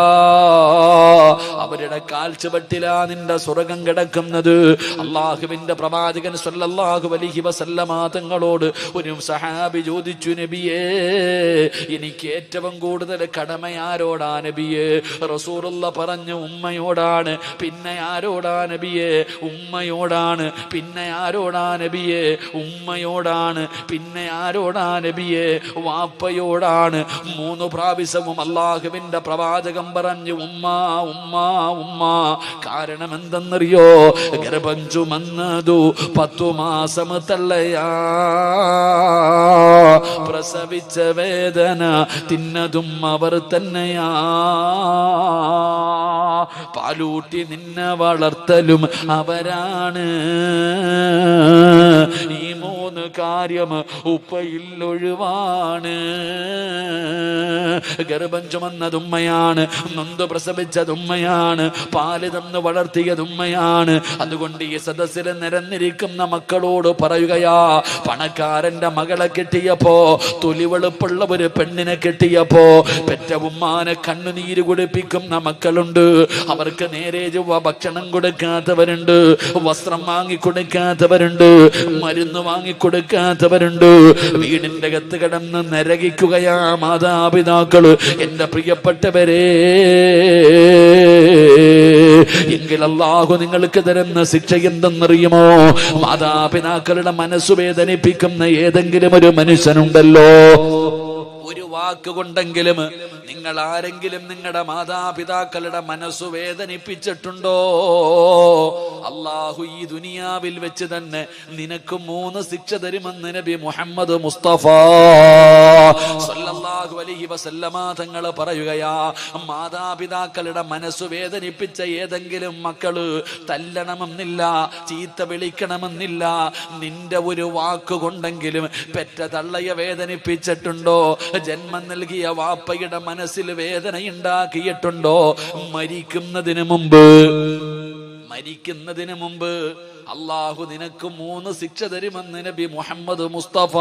അവരുടെ കാൽച്ചുവട്ടിലാ നിന്റെ സ്വർഗം കിടക്കുന്നത്. അള്ളാഹുവിന്റെ പ്രവാചകൻ സല്ലല്ലാഹു അലൈഹി വസല്ലമ തങ്ങളോട് ഒരു സഹാബി ചോദിച്ചു, നബിയേ, എനിക്ക് ഏറ്റവും കൂടുതൽ കടമ ആരോടാ നബിയേ? റസൂലുള്ള പറഞ്ഞു, ഉമ്മയോടാണ്. പിന്നെ ആരോടാ നബിയേ? ഉമ്മയോടാണ്. പിന്നെ ആരോടാ നബിയേ? ഉമ്മയോടാണ്. പിന്നെ ആരോടാ നബിയേ? വാപ്പയോടാണ്. 3 പ്രാവശ്യവും അള്ളാഹുവിന്റെ പ്രവാചകം പറഞ്ഞു, ഉമ്മ ഉമ്മ ഉമ്മ. കാരണം എന്തെന്നറിയോ? ഗർഭം ചുമന്നതു 10 മാസം തള്ളയാ, പ്രസവിച്ച വേദന തിന്നതും അവർ തന്നെയാ, പാലൂട്ടി നിന്നെ വളർത്തലും അവരാണ്. ഈ 3 കാര്യം ഉപ്പയിൽ ഒഴിവാണ്. ഗർഭം ചുമന്നതുമ്മയാണ്, നൊന്ത് പ്രസവിച്ചതുമ്മയാണ്, പാല് തന്ന് വളർത്തിയതുമ്മയാണ്. അതുകൊണ്ട് ഈ സദസ്സിൽ നിരന്നിരിക്കുന്ന മക്കളോട് പറയുകയാ, പണക്കാരന്റെ മകളെ കിട്ടിയപ്പോ, തൊലിവെളുപ്പുള്ള ഒരു പെണ്ണിനെ കിട്ടിയപ്പോ പെറ്റ ഉമ്മാനെ കണ്ണുനീര് കുടിപ്പിക്കുന്ന മക്കളുണ്ട്. അവർക്ക് നേരെ ചൊവ്വ ഭക്ഷണം കൊടുക്കാത്തവരുണ്ട്, വസ്ത്രം വാങ്ങിക്കൊടുക്കാത്തവരുണ്ട്, മരുന്ന് വാങ്ങിക്കൊടുക്കാത്തവരുണ്ട്. വീടിന്റെ അകത്ത് കിടന്ന് നരകിക്കുകയാ മാതാപിതാക്കള്. എന്റെ പ്രിയപ്പെട്ടവരെ, എങ്കിൽ അല്ലാഹു നിങ്ങൾക്ക് തരുന്ന ശിക്ഷ എന്തെന്നറിയുമോ? മാതാപിതാക്കളുടെ മനസ്സ് വേദനിപ്പിക്കുന്ന ഏതെങ്കിലും ഒരു മനുഷ്യനുണ്ടല്ലോ, ഒരു വാക്കുകൊണ്ടെങ്കിലും നിങ്ങൾ ആരെങ്കിലും നിങ്ങളുടെ മാതാപിതാക്കളുടെ മനസ്സു വേദനിപ്പിച്ചിട്ടുണ്ടോ? അള്ളാഹു ഈ ദുനിയാവിൽ വെച്ച് തന്നെ നിനക്ക് 3 ശിക്ഷ തരുമെന്ന് നബി മുഹമ്മദ് മുസ്തഫ സല്ലല്ലാഹു അലൈഹി വസല്ലമ തങ്ങൾ പറയുകയാ. മാതാപിതാക്കളുടെ മനസ്സു വേദനിപ്പിച്ച ഏതെങ്കിലും മക്കള് തല്ലണമെന്നില്ല, ചീത്ത വിളിക്കണമെന്നില്ല, നിന്റെ ഒരു വാക്കുകൊണ്ടെങ്കിലും പെറ്റ തള്ളയെ വേദനിപ്പിച്ചിട്ടുണ്ടോ? ജന്മം നൽകിയ വാപ്പയുടെ മനസ്സിൽ വേദനയുണ്ടാക്കിയിട്ടുണ്ടോ? മരിക്കുന്നതിന് മുമ്പ് അള്ളാഹു നിനക്ക് 3 ശിക്ഷ തരുമെന്ന് നബി മുഹമ്മദ് മുസ്തഫ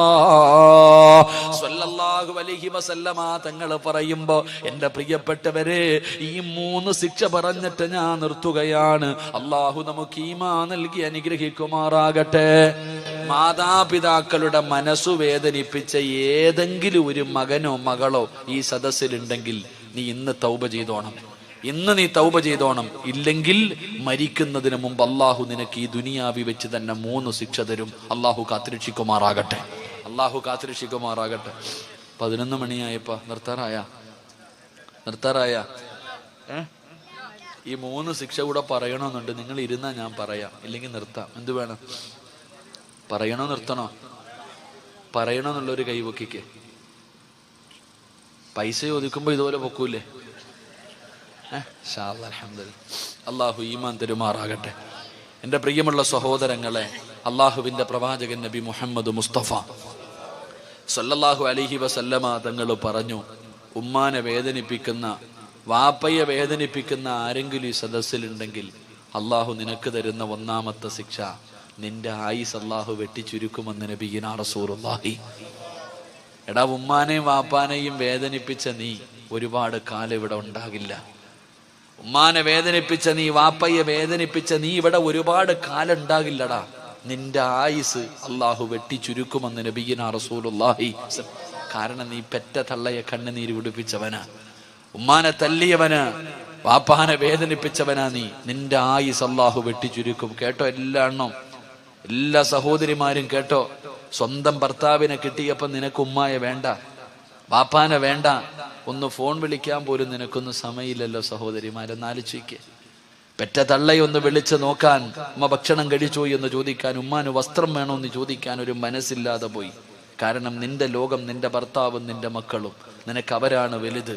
സല്ലല്ലാഹു അലൈഹി വസല്ലമ തങ്ങൾ പറയുമ്പോ, എന്റെ പ്രിയപ്പെട്ടവരെ, ഈ 3 ശിക്ഷ പറഞ്ഞിട്ട് ഞാൻ നിർത്തുകയാണ്. അള്ളാഹു നമുക്ക് ഈമാൻ നൽകി അനുഗ്രഹിക്കുമാറാകട്ടെ. മാതാപിതാക്കളുടെ മനസ്സു വേദനിപ്പിച്ച ഏതെങ്കിലും ഒരു മകനോ മകളോ ഈ സദസ്സിലുണ്ടെങ്കിൽ നീ ഇന്ന് തൗബ ചെയ്തോണം. നീ തൗബ ചെയ്തോണം. ഇല്ലെങ്കിൽ മരിക്കുന്നതിന് മുമ്പ് അള്ളാഹു നിനക്ക് ഈ ദുനിയാവി വെച്ച് തന്നെ 3 ശിക്ഷ തരും. അള്ളാഹു കാത്തിരക്ഷിക്കുമാറാകട്ടെ. 11 മണിയായപ്പോ നിർത്താറായ ഈ 3 ശിക്ഷ കൂടെ പറയണമെന്നുണ്ട്. നിങ്ങൾ ഇരുന്നാ ഞാൻ പറയാം, ഇല്ലെങ്കിൽ നിർത്താം. എന്ത് വേണം? പറയണോ നിർത്തണോ? പറയണമെന്നുള്ളൊരു കൈവക്കിക്ക്. പൈസ ചോദിക്കുമ്പോ ഇതുപോലെ പൊക്കൂലേ? അള്ളാഹു ഈമാൻ തരുമാറാകട്ടെ. എൻ്റെ പ്രിയമുള്ള സഹോദരങ്ങളെ, അള്ളാഹുവിൻ്റെ പ്രവാചകൻ നബി മുഹമ്മദ് മുസ്തഫ സല്ലല്ലാഹു അലൈഹി വസല്ലമ തങ്ങൾ പറഞ്ഞു, ഉമ്മാനെ വേദനിപ്പിക്കുന്ന, വാപ്പയെ വേദനിപ്പിക്കുന്ന ആരെങ്കിലും ഈ സദസ്സിലുണ്ടെങ്കിൽ അള്ളാഹു നിനക്ക് തരുന്ന 1ാമത്തെ ശിക്ഷ, നിന്റെ ആയുസ് അള്ളാഹു വെട്ടിച്ചുരുക്കുമെന്ന് നബിയിനാ റസൂലുള്ളാഹി. എടാ, ഉമ്മാനെയും വാപ്പാനെയും വേദനിപ്പിച്ച നീ ഒരുപാട് കാലം ഇവിടെ ഉണ്ടാകില്ല. ഉമ്മാനെ വേദനിപ്പിച്ച നീ, വാപ്പയെ വേദനിപ്പിച്ച നീ ഇവിടെ ഒരുപാട് കാലം ഉണ്ടാകില്ലടാ. നിന്റെ ആയുസ് അള്ളാഹു വെട്ടിച്ചുരുക്കുമെന്ന് നബിയിനാ റസൂലുള്ളാഹി. കാരണം നീ പെറ്റ തള്ളയെ കണ്ണുനീര് കുടിപ്പിച്ചവനാ, ഉമ്മാനെ തല്ലിയവനാ, വാപ്പാനെ വേദനിപ്പിച്ചവനാ നീ. നിന്റെ ആയുസ് അള്ളാഹു വെട്ടിച്ചുരുക്കും. കേട്ടോ എല്ലാ സഹോദരിമാരും കേട്ടോ. സ്വന്തം ഭർത്താവിനെ കിട്ടിയപ്പോ നിനക്ക് ഉമ്മായെ വേണ്ട, വാപ്പാനെ വേണ്ട, ഒന്ന് ഫോൺ വിളിക്കാൻ പോലും നിനക്കൊന്നും സമയമില്ലല്ലോ സഹോദരിമാരെന്ന് ആലോചിക്ക്. പെറ്റ തള്ളയൊന്ന് വിളിച്ച് നോക്കാൻ, ഉമ്മ ഭക്ഷണം കഴിച്ചോ എന്ന് ചോദിക്കാൻ, ഉമ്മാന് വസ്ത്രം വേണോ എന്ന് ചോദിക്കാൻ ഒരു മനസ്സില്ലാതെ പോയി. കാരണം നിന്റെ ലോകം നിന്റെ ഭർത്താവും നിന്റെ മക്കളും, നിനക്ക് അവരാണ് വലുത്.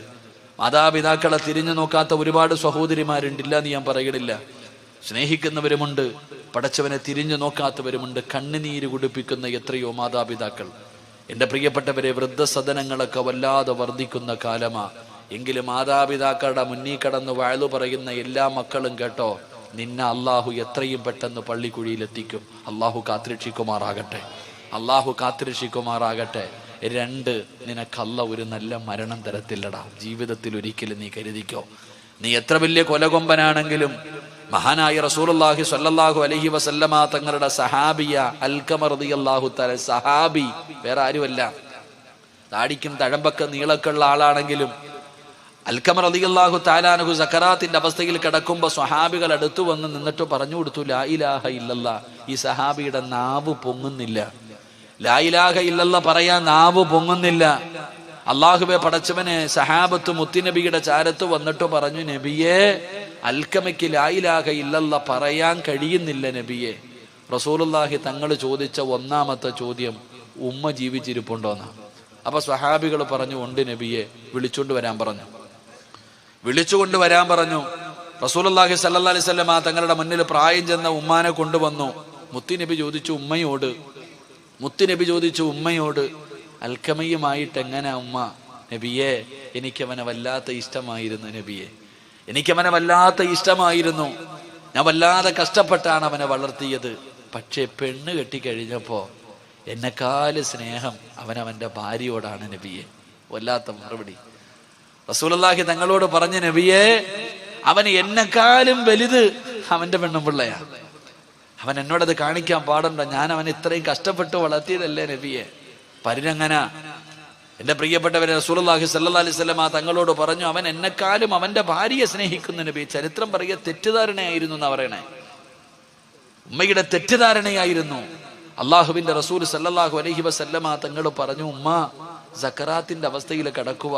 മാതാപിതാക്കളെ തിരിഞ്ഞു നോക്കാത്ത ഒരുപാട് സഹോദരിമാരുണ്ടില്ല എന്ന് ഞാൻ പറയണില്ല. സ്നേഹിക്കുന്നവരുമുണ്ട്, പടച്ചവനെ തിരിഞ്ഞു നോക്കാത്തവരുമുണ്ട്. കണ്ണുനീര് കുടിപ്പിക്കുന്ന എത്രയോ മാതാപിതാക്കൾ. എൻ്റെ പ്രിയപ്പെട്ടവരെ, വൃദ്ധസദനങ്ങളൊക്കെ വല്ലാതെ വർദ്ധിക്കുന്ന കാലമാ. എങ്കിലും മാതാപിതാക്കളുടെ മുന്നിൽ കടന്ന് വയലു പറയുന്ന എല്ലാ മക്കളും കേട്ടോ, നിന്നെ അള്ളാഹു എത്രയും പെട്ടെന്ന് പള്ളിക്കുഴിയിലെത്തിക്കും. അള്ളാഹു കാത്തിരക്ഷിക്കുമാറാകട്ടെ, അള്ളാഹു കാത്തിരക്ഷിക്കുമാറാകട്ടെ. 2, നിനക്കല്ല ഒരു നല്ല മരണം തരത്തില്ലടാ ജീവിതത്തിൽ ഒരിക്കലും. നീ കരുതിക്കോ, നീ എത്ര വലിയ കൊലകൊമ്പനാണെങ്കിലും മഹാനായ റസൂലുള്ളാഹി സ്വല്ലല്ലാഹു അലൈഹി വസല്ലമ തങ്ങളുടെ സഹാബിയ അൽഖമ റളിയല്ലാഹു തആല, സഹാബി വേറെ ആരുമല്ല, താടിക്കും തഴമ്പൊക്കെ നീളൊക്കെയുള്ള ആളാണെങ്കിലും അൽഖമ റളിയല്ലാഹു തആല അൻഹു സക്കറാത്തിന്റെ അവസ്ഥയിൽ കിടക്കുമ്പോൾ സ്വഹാബികൾ അടുത്തു വന്ന് നിന്നിട്ട് പറഞ്ഞു കൊടുത്തു, ലാ ഇലാഹ ഇല്ലല്ലാഹ്. ഈ സഹാബിയുടെ നാവ് പൊങ്ങുന്നില്ല, ലാ ഇലാഹ ഇല്ലല്ലാഹ് പറയാൻ നാവ് പൊങ്ങുന്നില്ല. അള്ളാഹുവെ പടച്ചവനെ, സഹാബത്ത് മുത്തുനബിയുടെ ചാരത്ത് വന്നിട്ട് പറഞ്ഞു, നബിയെ, അൽക്കമയ്ക്ക് ലാ ഇലാഹ ഇല്ലല്ലാഹ് പറയാൻ കഴിയുന്നില്ല നബിയെ. റസൂലുള്ളാഹി തങ്ങൾ ചോദിച്ച 1ാമത്തെ ചോദ്യം, ഉമ്മ ജീവിച്ചിരിപ്പുണ്ടോന്നാ. അപ്പൊ സ്വഹാബികൾ പറഞ്ഞു, ഉണ്ട് നബിയെ, വിളിച്ചുകൊണ്ട് വരാൻ പറഞ്ഞു. വിളിച്ചുകൊണ്ട് വരാൻ പറഞ്ഞു. റസൂലുള്ളാഹി സ്വല്ലല്ലാഹി അലൈഹി വസല്ലം തങ്ങളുടെ മുന്നിൽ പ്രായം ചെന്ന ഉമ്മാനെ കൊണ്ടുവന്നു. മുത്തുനബി ചോദിച്ചു ഉമ്മയോട്, അൽക്കമയുമായിട്ട് എങ്ങനെ ഉമ്മ? നബിയെ, എനിക്കവനെ വല്ലാത്ത ഇഷ്ടമായിരുന്നു നബിയെ, എനിക്കവനെ വല്ലാത്ത ഇഷ്ടമായിരുന്നു. ഞാൻ വല്ലാതെ കഷ്ടപ്പെട്ടാണ് അവനെ വളർത്തിയത്. പക്ഷേ പെണ്ണ് കെട്ടിക്കഴിഞ്ഞപ്പോ എന്നെക്കാല് സ്നേഹം അവനവന്റെ ഭാര്യയോടാണ് നബിയെ. വല്ലാത്ത മറുപടി. റസൂലുള്ളാഹി തങ്ങളോട് പറഞ്ഞ, നബിയെ, അവന് എന്നെക്കാലും വലുത് അവന്റെ പെണ്ണുപിള്ളയാ. അവൻ എന്നോടത് കാണിക്കാൻ പാടുണ്ടോ? ഞാൻ അവൻ ഇത്രയും കഷ്ടപ്പെട്ട് വളർത്തിയതല്ലേ നബിയെ. പരിരങ്ങന. എന്റെ പ്രിയപ്പെട്ടവരെ, റസൂലുള്ളാഹി സ്വല്ലല്ലാഹി അലൈഹി വസല്ലം തങ്ങളോട് പറഞ്ഞു, അവൻ എന്നെക്കാളും അവന്റെ ഭാര്യയെ സ്നേഹിക്കുന്ന നബി. ചരിത്രം പറയുക തെറ്റിദ്ധാരണയായിരുന്നു എന്നാ പറയണേ. ഉമ്മയുടെ തെറ്റിദ്ധാരണയായിരുന്നു. അള്ളാഹുവിന്റെ റസൂൽ സല്ലല്ലാഹു അലൈഹി വസല്ലം തങ്ങൾ പറഞ്ഞു, ഉമ്മ സക്കറാത്തിന്റെ അവസ്ഥയിൽ കിടക്കുക,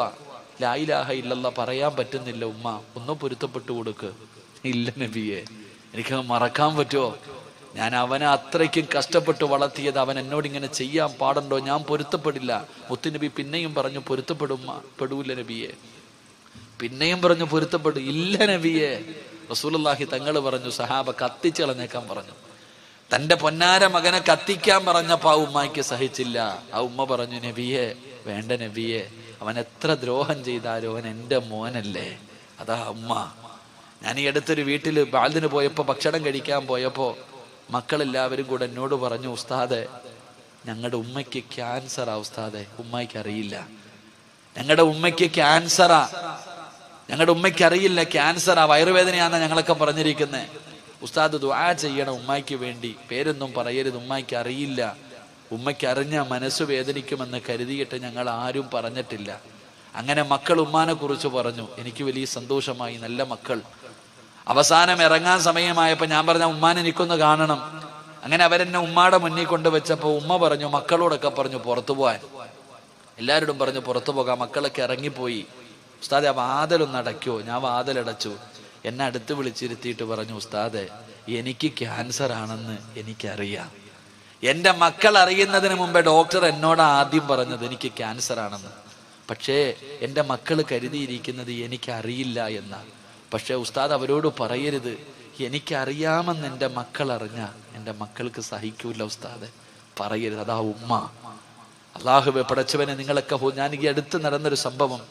ലാ ഇലാഹ ഇല്ലല്ലാഹ് പറയാൻ പറ്റുന്നില്ല ഉമ്മ, ഒന്ന് പൊരുത്തപ്പെട്ടു കൊടുക്ക്. ഇല്ല നബിയെ, എനിക്ക് മറക്കാൻ പറ്റുമോ? ഞാൻ അവനെ അത്രയ്ക്കും കഷ്ടപ്പെട്ട് വളർത്തിയത്, അവൻ എന്നോട് ഇങ്ങനെ ചെയ്യാൻ പാടുണ്ടോ? ഞാൻ പൊരുത്തപ്പെടില്ല. മുത്തുനബി പിന്നെയും പറഞ്ഞു, പെടൂല നബിയെ. പിന്നെയും പറഞ്ഞു, പൊരുത്തപ്പെടും. ഇല്ല നബിയെ. റസൂലുള്ളാഹി തങ്ങൾ പറഞ്ഞു, സഹാബ കത്തിച്ച് കളഞ്ഞേക്കാൻ പറഞ്ഞു. തന്റെ പൊന്നാര മകനെ കത്തിക്കാൻ പറഞ്ഞപ്പോ ആ ഉമ്മയ്ക്ക് സഹിച്ചില്ല. ആ ഉമ്മ പറഞ്ഞു, നബിയെ, വേണ്ട നബിയെ, അവൻ എത്ര ദ്രോഹം ചെയ്താലും അവൻ എൻ്റെ മോനല്ലേ. അതാ ഉമ്മ. ഞാൻ ഈ അടുത്തൊരു വീട്ടിൽ ബാലിന് പോയപ്പോ, ഭക്ഷണം കഴിക്കാൻ പോയപ്പോ മക്കളെല്ലാവരും കൂടെ എന്നോട് പറഞ്ഞു, ഉസ്താദെ, ഞങ്ങളുടെ ഉമ്മയ്ക്ക് ക്യാൻസറാ ഉസ്താദെ. ഉമ്മയ്ക്ക് അറിയില്ല, ഞങ്ങളുടെ ഉമ്മയ്ക്ക് ക്യാൻസറാ, ഞങ്ങളുടെ ഉമ്മയ്ക്ക് അറിയില്ല ക്യാൻസറാ, വയറുവേദനയാണെന്നാ ഞങ്ങളൊക്കെ പറഞ്ഞിരിക്കുന്നത്. ഉസ്താദ് ദുആ ചെയ്യണം ഉമ്മയ്ക്ക് വേണ്ടി. പേരൊന്നും പറയരുത്, ഉമ്മയ്ക്ക് അറിയില്ല. ഉമ്മയ്ക്ക് അറിഞ്ഞ മനസ്സ് വേദനിക്കുമെന്ന് കരുതിയിട്ട് ഞങ്ങൾ ആരും പറഞ്ഞിട്ടില്ല. അങ്ങനെ മക്കൾ ഉമ്മാനെ കുറിച്ച് പറഞ്ഞു. എനിക്ക് വലിയ സന്തോഷമായി, നല്ല മക്കൾ. അവസാനം ഇറങ്ങാൻ സമയമായപ്പോൾ ഞാൻ പറഞ്ഞ, ഉമ്മാനെ എനിക്കൊന്ന് കാണണം. അങ്ങനെ അവരെന്നെ ഉമ്മാടെ മുന്നിൽ കൊണ്ടുവച്ചപ്പോൾ ഉമ്മ പറഞ്ഞു, മക്കളോടൊക്കെ പറഞ്ഞു പുറത്തു പോകാൻ. എല്ലാവരോടും പറഞ്ഞു പുറത്തു പോകാം. മക്കളൊക്കെ ഇറങ്ങിപ്പോയി. ഉസ്താദെ, ആ വാതിലൊന്ന് അടയ്ക്കുമോ? ഞാൻ വാതിലടച്ചു. എന്നെ അടുത്ത് വിളിച്ചിരുത്തിയിട്ട് പറഞ്ഞു, ഉസ്താദെ, എനിക്ക് ക്യാൻസർ ആണെന്ന് എനിക്കറിയാം. എൻ്റെ മക്കൾ അറിയുന്നതിന് മുമ്പേ ഡോക്ടർ എന്നോട് ആദ്യം പറഞ്ഞത് എനിക്ക് ക്യാൻസർ ആണെന്ന്. പക്ഷേ എൻ്റെ മക്കൾ കരുതിയിരിക്കുന്നത് എനിക്കറിയില്ല എന്നാണ്. പക്ഷെ ഉസ്താദ് അവരോട് പറയരുത്, എനിക്കറിയാമെന്ന് എൻ്റെ മക്കൾ അറിഞ്ഞ എൻ്റെ മക്കൾക്ക് സഹിക്കൂല ഉസ്താദ്, പറയരുത്. അതാ ഉമ്മ. അള്ളാഹുവേ പടച്ചവനെ, നിങ്ങളൊക്കെ ഞാൻ ഈ അടുത്ത് നടന്നൊരു സംഭവം.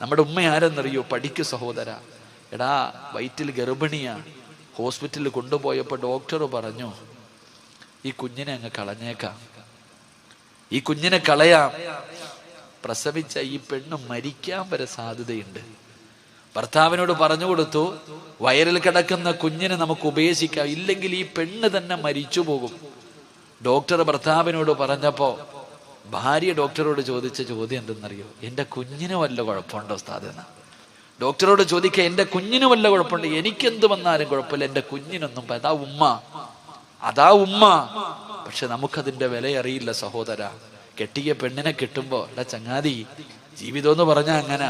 നമ്മുടെ ഉമ്മ ആരെന്നറിയോ? പഠിക്കു സഹോദര. എടാ, വയറ്റിൽ ഗർഭിണിയാ. ഹോസ്പിറ്റലിൽ കൊണ്ടുപോയപ്പോൾ ഡോക്ടർ പറഞ്ഞു, ഈ കുഞ്ഞിനെ അങ്ങ് കളഞ്ഞേക്കാം, ഈ കുഞ്ഞിനെ കളയാം. പ്രസവിച്ച ഈ പെണ്ണ് മരിക്കാൻ വരെ സാധ്യതയുണ്ട്. ഭർത്താവിനോട് പറഞ്ഞു കൊടുത്തു, വയറിൽ കിടക്കുന്ന കുഞ്ഞിനെ നമുക്ക് ഉപേക്ഷിക്കാം, ഇല്ലെങ്കിൽ ഈ പെണ്ണ് തന്നെ മരിച്ചു പോകും. ഡോക്ടർ ഭർത്താവിനോട് പറഞ്ഞപ്പോ ഭാര്യ ഡോക്ടറോട് ചോദിച്ച ചോദ്യം എന്തെന്നറിയോ? എൻ്റെ കുഞ്ഞിന് വല്ല കുഴപ്പമുണ്ടോ ഉസ്താദ് എന്നാ. ഡോക്ടറോട് ചോദിക്കുക, എൻ്റെ കുഞ്ഞിന് വല്ല കുഴപ്പമുണ്ട്? എനിക്കെന്ത് വന്നാലും കുഴപ്പമില്ല, എൻ്റെ കുഞ്ഞിനൊന്നും. അതാ ഉമ്മ, അതാ ഉമ്മ. പക്ഷെ നമുക്കതിൻ്റെ വില അറിയില്ല സഹോദര. കെട്ടിയ പെണ്ണിനെ കിട്ടുമ്പോ, എടാ ചങ്ങാതി, ജീവിതം എന്ന് പറഞ്ഞാൽ അങ്ങനെ.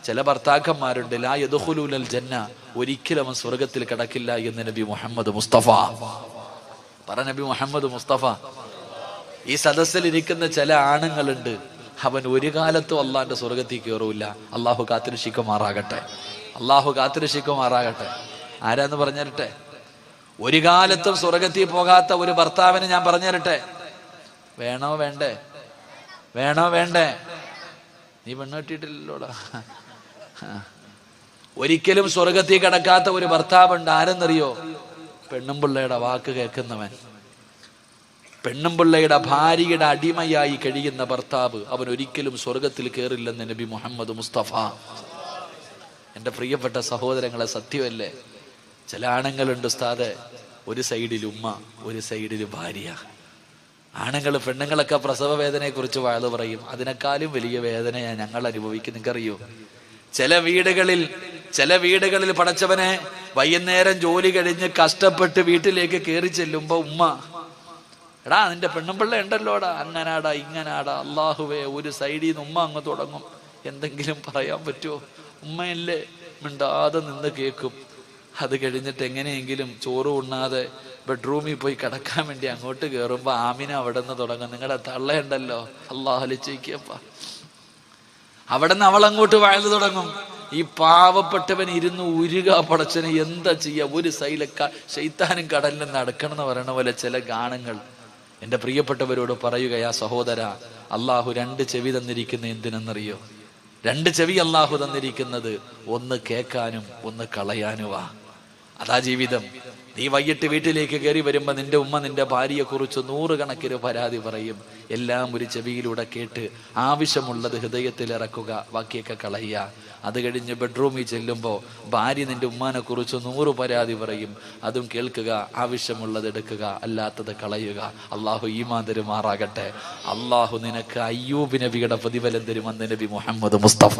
ചില ഭർത്താക്കന്മാരുണ്ട്, ലാ യദ്ഖുലൂനൽ ജന്ന, ഒരിക്കലും അവൻ സ്വർഗത്തിൽ കിടക്കില്ല എന്ന് നബി മുഹമ്മദ് മുസ്തഫ. നബി മുഹമ്മദ് മുസ്തഫ. ഈ സദസ്സിലിരിക്കുന്ന ചില ആണുങ്ങളുണ്ട്, അവൻ ഒരു കാലത്തും അള്ളാന്റെ സ്വർഗത്തിൽ കയറൂല. അള്ളാഹു കാത്തിരക്ഷിക്കുമാറാകട്ടെ, അള്ളാഹു കാത്തിരക്ഷിക്കുമാറാകട്ടെ. ആരാന്ന് പറഞ്ഞിരട്ടെ? ഒരു കാലത്തും സ്വർഗത്തിൽ പോകാത്ത ഒരു ഭർത്താവിനെ ഞാൻ പറഞ്ഞിരട്ടെ. വേണോ വേണ്ടേ? വേണോ വേണ്ടേ? നീ പെണ്ണ് കെട്ടിയിട്ടില്ലല്ലോടാ. ഒരിക്കലും സ്വർഗത്തിൽ കിടക്കാത്ത ഒരു ഭർത്താവുണ്ട്. ആരെന്നറിയോ? പെണ്ണും പിള്ളയുടെ വാക്ക് കേൾക്കുന്നവൻ, പെണ്ണും പിള്ളയുടെ ഭാര്യയുടെ അടിമയായി കഴിയുന്ന ഭർത്താവ്, അവൻ ഒരിക്കലും സ്വർഗത്തിൽ കയറില്ലെന്ന് നബി മുഹമ്മദ് മുസ്തഫ. എൻ്റെ പ്രിയപ്പെട്ട സഹോദരങ്ങളെ, സത്യമല്ലേ? ചില ആണുങ്ങളുണ്ട് ഉസ്താദെ, ഒരു സൈഡിൽ ഉമ്മ, ഒരു സൈഡിൽ ഭാര്യ. ആണുങ്ങൾ പെണ്ണുങ്ങളൊക്കെ പ്രസവ വേദനയെ കുറിച്ച് വാഴ്ന്നു പറയും. അതിനേക്കാളും വലിയ വേദനയാണ് ഞങ്ങൾ അനുഭവിക്കും. നിങ്ങൾക്കറിയോ? ചില വീടുകളിൽ പടച്ചവനെ വൈകുന്നേരം ജോലി കഴിഞ്ഞ് കഷ്ടപ്പെട്ട് വീട്ടിലേക്ക് കയറി ചെല്ലുമ്പോ ഉമ്മ, എടാ നിന്റെ പെണ്ണുമ്പിള്ള ഉണ്ടല്ലോടാ, അങ്ങനാടാ ഇങ്ങനാടാ. അള്ളാഹുവേ, ഒരു സൈഡിൽ നിന്ന് ഉമ്മ അങ്ങ് തുടങ്ങും. എന്തെങ്കിലും പറയാൻ പറ്റുമോ? ഉമ്മയല്ലേ, മിണ്ടാതെ നിന്ന് കേൾക്കും. അത് കഴിഞ്ഞിട്ട് എങ്ങനെയെങ്കിലും ചോറ് ഉണ്ണാതെ ബെഡ്റൂമിൽ പോയി കിടക്കാൻ വേണ്ടി അങ്ങോട്ട് കയറുമ്പോ ആമിന അവിടെ നിന്ന് തുടങ്ങും. നിങ്ങളുടെ തള്ളയുണ്ടല്ലോ, അള്ളാഹു അലിച്ചേക്കപ്പ. അവിടെ നിന്ന് അവൾ അങ്ങോട്ട് വാഴ്ന്നു തുടങ്ങും. ഈ പാവപ്പെട്ടവൻ ഇരുന്ന് ഉരുക, പടച്ചനെ എന്താ ചെയ്യാ? ഒരു സൈഡിലെ ശൈത്താനും കടലിൽ നടക്കണം എന്ന് പറയണ പോലെ ചില ഗാനങ്ങൾ. എൻ്റെ പ്രിയപ്പെട്ടവരോട് പറയുകയാ സഹോദര, അള്ളാഹു രണ്ട് ചെവി തന്നിരിക്കുന്ന എന്തിനെന്നറിയോ? രണ്ട് ചെവി അള്ളാഹു തന്നിരിക്കുന്നത് ഒന്ന് കേൾക്കാനും ഒന്ന് കളയാനുവാ. അതാ ജീവിതം. നീ വൈകിട്ട് വീട്ടിലേക്ക് കയറി വരുമ്പോ നിന്റെ ഉമ്മ നിന്റെ ഭാര്യയെ കുറിച്ച് 100 കണക്കിന് പരാതി പറയും. എല്ലാം ഒരു ചെവിയിലൂടെ കേട്ട് ആവശ്യമുള്ളത് ഹൃദയത്തിൽ ഇറക്കുക, ബാക്കിയൊക്കെ കളയുക. അത് കഴിഞ്ഞ് ബെഡ്റൂമിൽ ചെല്ലുമ്പോൾ ഭാര്യ നിന്റെ ഉമ്മാനെ കുറിച്ച് 100 പരാതി പറയും. അതും കേൾക്കുക, ആവശ്യമുള്ളത് എടുക്കുക, അല്ലാത്തത് കളയുക. അള്ളാഹു ഈമാൻ തരുമാറാകട്ടെ. അള്ളാഹു നിനക്ക് അയ്യൂബ് നബിയുടെ പ്രതിഫലം തരുമെന്ന് നബി മുഹമ്മദ് മുസ്തഫ.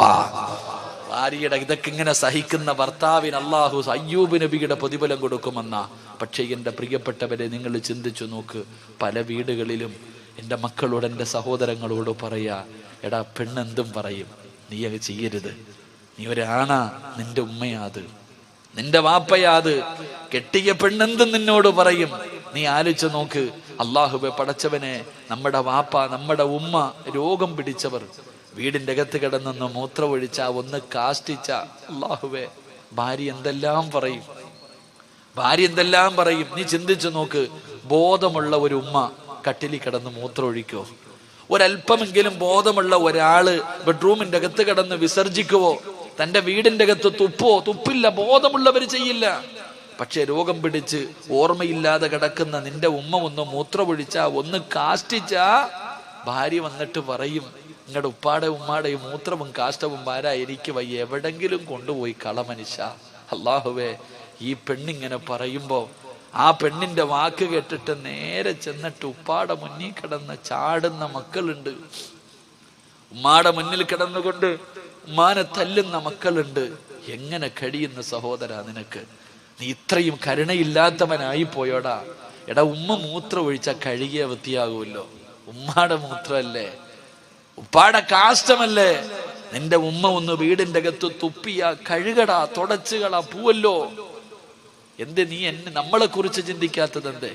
ഭാര്യയുടെ ഇതൊക്കെ ഇങ്ങനെ സഹിക്കുന്ന ഭർത്താവിന് അള്ളാഹു അയ്യൂബ് നബിയുടെ പ്രതിഫലം കൊടുക്കുമെന്ന. പക്ഷേ എൻ്റെ പ്രിയപ്പെട്ടവരെ, നിങ്ങൾ ചിന്തിച്ചു നോക്ക്. പല വീടുകളിലും എൻ്റെ മക്കളോട്, എൻ്റെ സഹോദരങ്ങളോട് പറയാ, എടാ പെണ്ണെന്തും പറയും, നീ അത് ചെയ്യരുത്. നീ ഒരാണാ, നിന്റെ ഉമ്മയാത്, നിന്റെ വാപ്പയാത്. കെട്ടിയ പെണ്ണെന്തും നിന്നോട് പറയും. നീ ആലോചിച്ച് നോക്ക്. അള്ളാഹുവേ പടച്ചവനെ, നമ്മുടെ വാപ്പ, നമ്മുടെ ഉമ്മ രോഗം പിടിച്ചവർ വീടിൻ്റെ അകത്ത് കിടന്നൊന്ന് മൂത്രമൊഴിച്ച, ഒന്ന് കാഷ്ടിച്ച, അള്ളാഹുവേ ഭാര്യ എന്തെല്ലാം പറയും, ഭാര്യ എന്തെല്ലാം പറയും. നീ ചിന്തിച്ചു നോക്ക്. ബോധമുള്ള ഒരു ഉമ്മ കട്ടിലിൽ കിടന്ന് മൂത്രമൊഴിക്കോ? ഒരല്പമെങ്കിലും ബോധമുള്ള ഒരാള് ബെഡ്റൂമിന്റെ അകത്ത് കിടന്ന് വിസർജിക്കുവോ? തന്റെ വീടിന്റെ അകത്ത് തുപ്പോ? തുപ്പില്ല. ബോധമുള്ളവർ ചെയ്യില്ല. പക്ഷെ രോഗം പിടിച്ച് ഓർമ്മയില്ലാതെ കിടക്കുന്ന നിന്റെ ഉമ്മ ഒന്ന് മൂത്രമൊഴിച്ച, ഒന്ന് കാഷ്ടിച്ച, ഭാര്യ വന്നിട്ട് പറയും, നിങ്ങളുടെ ഉപ്പാടെ ഉമ്മാടെ മൂത്രവും കാഷ്ടവും ഭാരാ, എനിക്ക് വയ്യ, എവിടെങ്കിലും കൊണ്ടുപോയി കളമനുഷ്യ. അള്ളാഹുവേ, ഈ പെണ്ണിങ്ങനെ പറയുമ്പോ ആ പെണ്ണിന്റെ വാക്ക് കേട്ടിട്ട് നേരെ ചെന്നിട്ട് ഉപ്പാടെ മുന്നിൽ കിടന്ന് ചാടുന്ന മക്കളുണ്ട്. ഉമ്മാടെ മുന്നിൽ കിടന്നുകൊണ്ട് ഉമ്മാനെ തല്ലുന്ന മക്കളുണ്ട്. എങ്ങനെ കഴിയുന്ന സഹോദര നിനക്ക്? നീ ഇത്രയും കരുണയില്ലാത്തവനായി പോയോടാ. എടാ, ഉമ്മ മൂത്രം ഒഴിച്ചാൽ കഴുകിയ വൃത്തിയാകുമല്ലോ. ഉമ്മാടെ മൂത്രമല്ലേ, ഉപ്പാടെ കാഷ്ടമല്ലേ. നിന്റെ ഉമ്മ ഒന്ന് വീടിന്റെ അകത്ത് തുപ്പിയ കഴുകടാ, തുടച്ചുകളാ, പൂവല്ലോ. എന്ത് നീ നമ്മളെ കുറിച്ച് ചിന്തിക്കാത്തത് എന്തേ?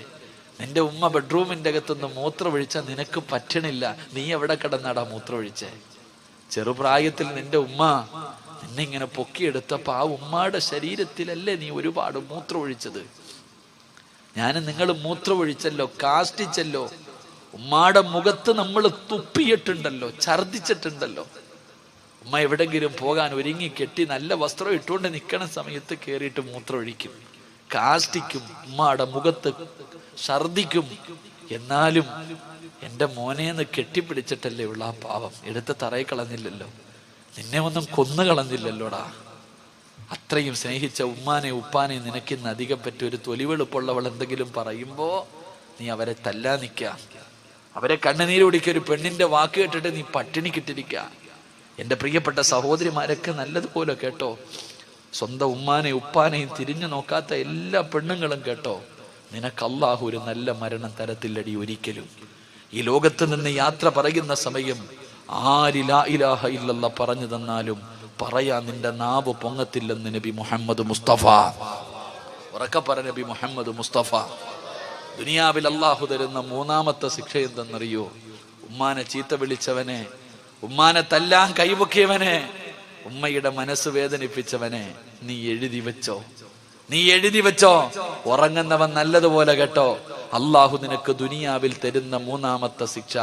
നിന്റെ ഉമ്മ ബെഡ്റൂമിന്റെ അകത്തൊന്ന് മൂത്രമൊഴിച്ചാൽ നിനക്ക് പറ്റണില്ല. നീ എവിടെ കിടന്നാടാ മൂത്രമൊഴിച്ചേ? ചെറുപ്രായത്തിൽ നിന്റെ ഉമ്മ നിന്നെ ഇങ്ങനെ പൊക്കിയെടുത്തപ്പോ ആ ഉമ്മാടെ ശരീരത്തിലല്ലേ നീ ഒരുപാട് മൂത്രമൊഴിച്ചത്? ഞാനും നിങ്ങൾ മൂത്രമൊഴിച്ചല്ലോ, കാഷ്ടിച്ചല്ലോ. ഉമ്മാടെ മുഖത്ത് നമ്മൾ തുപ്പിയിട്ടുണ്ടല്ലോ, ഛർദിച്ചിട്ടുണ്ടല്ലോ. ഉമ്മ എവിടെങ്കിലും പോകാൻ ഒരുങ്ങി കെട്ടി നല്ല വസ്ത്രം ഇട്ടുകൊണ്ട് നിൽക്കണ സമയത്ത് കയറിയിട്ട് മൂത്രമൊഴിക്കും, കാഷ്ടിക്കും, ഉമ്മാടെ മുഖത്ത് ഛർദിക്കും. എന്നാലും എൻ്റെ മോനേന്ന് കെട്ടിപ്പിടിച്ചിട്ടല്ലേ ഉള്ള ആ പാവം, എടുത്ത് തറയിൽ കളഞ്ഞില്ലല്ലോ, നിന്നെ ഒന്നും കൊന്നു കളഞ്ഞില്ലല്ലോടാ. അത്രയും സ്നേഹിച്ച ഉമ്മാനെ ഉപ്പാനെ നിനക്കിന്ന് അധികം പറ്റി ഒരു തൊലിവെളുപ്പുള്ളവൾ എന്തെങ്കിലും പറയുമ്പോ നീ അവരെ തല്ലാ നിൽക്ക, അവരെ കണ്ണുനീരൊടിക്കുക. ഒരു പെണ്ണിന്റെ വാക്ക് കേട്ടിട്ട് നീ പട്ടിണി കിട്ടിരിക്ക. എൻ്റെ പ്രിയപ്പെട്ട സഹോദരിമാരൊക്കെ നല്ലതുപോലെ കേട്ടോ. സ്വന്തം ഉമ്മാനെയും ഉപ്പാനെയും തിരിഞ്ഞു നോക്കാത്ത എല്ലാ പെണ്ണുങ്ങളും കേട്ടോ, നിനക്ക് അല്ലാഹു ഒരു നല്ല മരണം തരത്തില്ലടി ഒരിക്കലും. ഈ ലോകത്ത് നിന്ന് യാത്ര പറയുന്ന സമയം ആര് ലാ ഇലാഹ ഇല്ലല്ലാഹ് പറഞ്ഞു തന്നാലും പറയാൻ നിന്റെ നാവ് പൊങ്ങത്തില്ലെന്ന് നബി മുഹമ്മദ് മുസ്തഫ. ഉറക്കെ പറ നബി മുഹമ്മദ് മുസ്തഫ. ദുനിയാവിൽ അള്ളാഹു തരുന്ന മൂന്നാമത്തെ ശിക്ഷ എന്തെന്നറിയോ? ഉമ്മാനെ ചീത്ത വിളിച്ചവനെ, ഉമ്മാനെ തല്ലാൻ കൈപൊക്കിയവനെ, ഉമ്മയുടെ മനസ്സ് വേദനിപ്പിച്ചവനെ നീ എഴുതി വെച്ചോ, നീ എഴുതി വെച്ചോ. ഉറങ്ങുന്നവൻ നല്ലതുപോലെ കേട്ടോ, അള്ളാഹു നിനക്ക് ദുനിയാവിൽ തരുന്ന മൂന്നാമത്തെ ശിക്ഷ,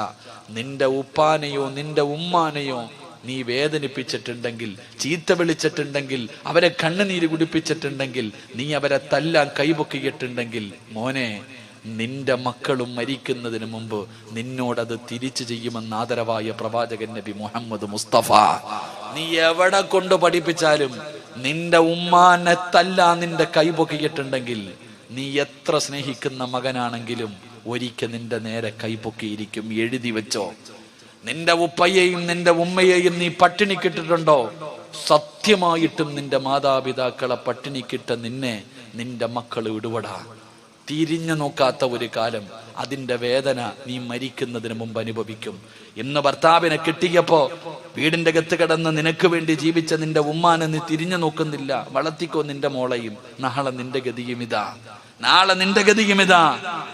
നിന്റെ ഉപ്പാനെയോ നിന്റെ ഉമ്മാനെയോ നീ വേദനിപ്പിച്ചിട്ടുണ്ടെങ്കിൽ, ചീത്ത വിളിച്ചിട്ടുണ്ടെങ്കിൽ, അവരെ കണ്ണുനീര് കുടിപ്പിച്ചിട്ടുണ്ടെങ്കിൽ, നീ അവരെ തല്ലാൻ കൈപൊക്കിയിട്ടുണ്ടെങ്കിൽ, മോനെ നിന്റെ മക്കളും മരിക്കുന്നതിന് മുമ്പ് നിന്നോടത് തിരിച്ചു ചെയ്യുമെന്ന് ആദരവായ പ്രവാചകൻ നബി മുഹമ്മദ് മുസ്തഫ. നീ എവിടെ കൊണ്ട് പഠിപ്പിച്ചാലും നിന്റെ ഉമ്മാനെ തല്ലാൻ നിന്റെ കൈപൊക്കിയിട്ടുണ്ടെങ്കിൽ, നീ എത്ര സ്നേഹിക്കുന്ന മകനാണെങ്കിലും ഒരിക്കൽ നിന്റെ നേരെ കൈപൊക്കിയിരിക്കും. എഴുതി വെച്ചോ. നിന്റെ ഉപ്പയെയും നിന്റെ ഉമ്മയെയും നീ പട്ടിണിക്കിട്ടിട്ടുണ്ടോ? സത്യമായിട്ടും നിന്റെ മാതാപിതാക്കളെ പട്ടിണിക്കിട്ട നിന്നെ നിന്റെ മക്കൾ വിടുവടാ. തിരിഞ്ഞു നോക്കാത്ത ഒരു കാലം, അതിന്റെ വേദന നീ മരിക്കുന്നതിന് മുമ്പ് അനുഭവിക്കും. ഇന്ന് ഭർത്താവിനെ കിട്ടിയപ്പോ വീടിന്റെ അകത്ത് കിടന്ന് നിനക്ക് വേണ്ടി ജീവിച്ച നിന്റെ ഉമ്മാനെ നീ തിരിഞ്ഞു നോക്കുന്നില്ല. വളർത്തിക്കോ നിന്റെ മോളെയും. നാളെ നിന്റെ ഗതിയും ഇതാ, നാളെ നിന്റെ ഗതിയും ഇതാ.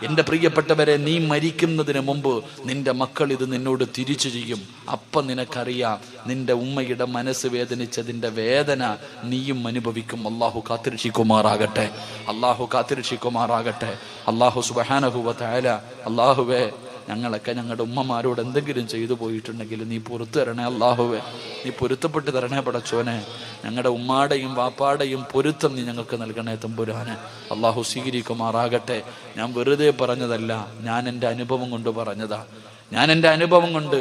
എന്റെ പ്രിയപ്പെട്ടവരെ, നീ മരിക്കുന്നതിന് മുമ്പ് നിന്റെ മക്കൾ ഇത് നിന്നോട് തിരിച്ചു ചെയ്യും. അപ്പം നിനക്കറിയാം നിന്റെ ഉമ്മയുടെ മനസ്സ് വേദനിച്ചതിന്റെ വേദന നീയും അനുഭവിക്കും. അള്ളാഹു കാത്തിരക്ഷിക്കുമാറാകട്ടെ, അള്ളാഹു കാത്തിരക്ഷിക്കുമാറാകട്ടെ. അള്ളാഹു സുബ്ഹാനഹു വ തആല, അള്ളാഹുവേ ഞങ്ങളൊക്കെ ഞങ്ങളുടെ ഉമ്മമാരോട് എന്തെങ്കിലും ചെയ്തു പോയിട്ടുണ്ടെങ്കിൽ നീ പുറത്തു തരണേ അള്ളാഹുവേ, നീ പൊരുത്തപ്പെട്ട് തരണേ പടച്ചോനെ. ഞങ്ങളുടെ ഉമ്മാടെയും വാപ്പാടെയും പൊരുത്തം നീ ഞങ്ങൾക്ക് നൽകണേ തമ്പുരാനെ. അള്ളാഹു സ്വീകരിക്കുമാറാകട്ടെ. ഞാൻ വെറുതെ പറഞ്ഞതല്ല, ഞാൻ എൻ്റെ അനുഭവം കൊണ്ട് പറഞ്ഞതാ. ഞാൻ എൻ്റെ അനുഭവം കൊണ്ട്,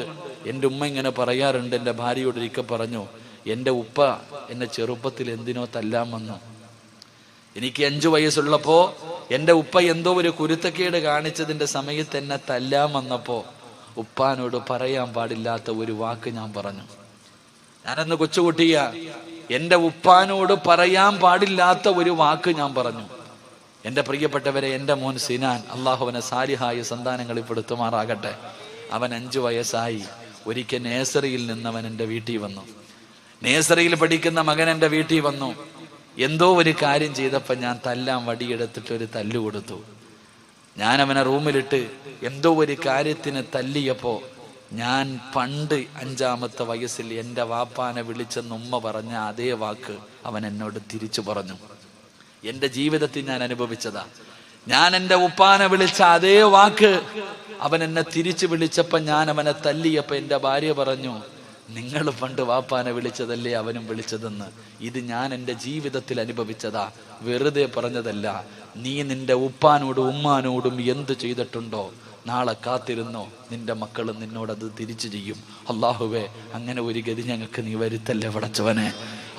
എൻ്റെ ഉമ്മ ഇങ്ങനെ പറയാറുണ്ട്. എൻ്റെ ഭാര്യയോട് ഒരിക്കൽ പറഞ്ഞു, എൻ്റെ ഉപ്പ എന്നെ ചെറുപ്പത്തിൽ എന്തിനോ തല്ലാൻ വന്നു. എനിക്ക് 5 വയസ്സുള്ളപ്പോ എൻ്റെ ഉപ്പ എന്തോ ഒരു കുരുത്തക്കേട് കാണിച്ചതിന്റെ സമയത്ത് എന്നെ തല്ലാൻ വന്നപ്പോ ഉപ്പാനോട് പറയാൻ പാടില്ലാത്ത ഒരു വാക്ക് ഞാൻ പറഞ്ഞു. ഞാനന്ന് കൊച്ചുകുട്ടിയ, എൻ്റെ ഉപ്പാനോട് പറയാൻ പാടില്ലാത്ത ഒരു വാക്ക് ഞാൻ പറഞ്ഞു. എൻ്റെ പ്രിയപ്പെട്ടവരെ, എൻ്റെ മോൻ സിനാൻ, അള്ളാഹു അവനെ സാലിഹായ സന്താനങ്ങളിൽ പെടുത്തുമാറാകട്ടെ. അവൻ 5 വയസ്സായി. ഒരിക്കൽ നേഴ്സറിയിൽ നിന്നവൻ എൻ്റെ വീട്ടിൽ വന്നു. നേഴ്സറിയിൽ പഠിക്കുന്ന മകൻ എൻ്റെ വീട്ടിൽ വന്നു. എന്തോ ഒരു കാര്യം ചെയ്തപ്പോൾ ഞാൻ തല്ലാൻ വടിയെടുത്തിട്ട് ഒരു തല്ലു കൊടുത്തു. ഞാൻ അവനെ റൂമിലിട്ട് എന്തോ ഒരു കാര്യത്തിന് തല്ലിയപ്പോ ഞാൻ പണ്ട് 5-ാമത്തെ വയസ്സിൽ എൻ്റെ വാപ്പാനെ വിളിച്ചെന്ന് ഉമ്മ പറഞ്ഞ അതേ വാക്ക് അവൻ എന്നോട് തിരിച്ചു പറഞ്ഞു. എൻ്റെ ജീവിതത്തിൽ ഞാൻ അനുഭവിച്ചതാ. ഞാൻ എൻ്റെ ഉപ്പാനെ വിളിച്ച അതേ വാക്ക് അവൻ എന്നെ തിരിച്ചു വിളിച്ചപ്പോ ഞാൻ അവനെ തല്ലിയപ്പോ എൻ്റെ ഭാര്യ പറഞ്ഞു, നിങ്ങൾ പണ്ട് വാപ്പാനെ വിളിച്ചതല്ലേ അവനും വിളിച്ചതെന്ന്. ഇത് ഞാൻ എൻ്റെ ജീവിതത്തിൽ അനുഭവിച്ചതാ, വെറുതെ പറഞ്ഞതല്ല. നീ നിന്റെ ഉപ്പാനോടും ഉമ്മാനോടും എന്ത് ചെയ്തിട്ടുണ്ടോ, നാളെ കാത്തിരുന്നോ, നിന്റെ മക്കൾ നിന്നോടത് തിരിച്ചു ചെയ്യും. അള്ളാഹുവേ, അങ്ങനെ ഒരു ഗതി ഞങ്ങൾക്ക് നീ വരുത്തല്ലേ പടച്ചവനെ.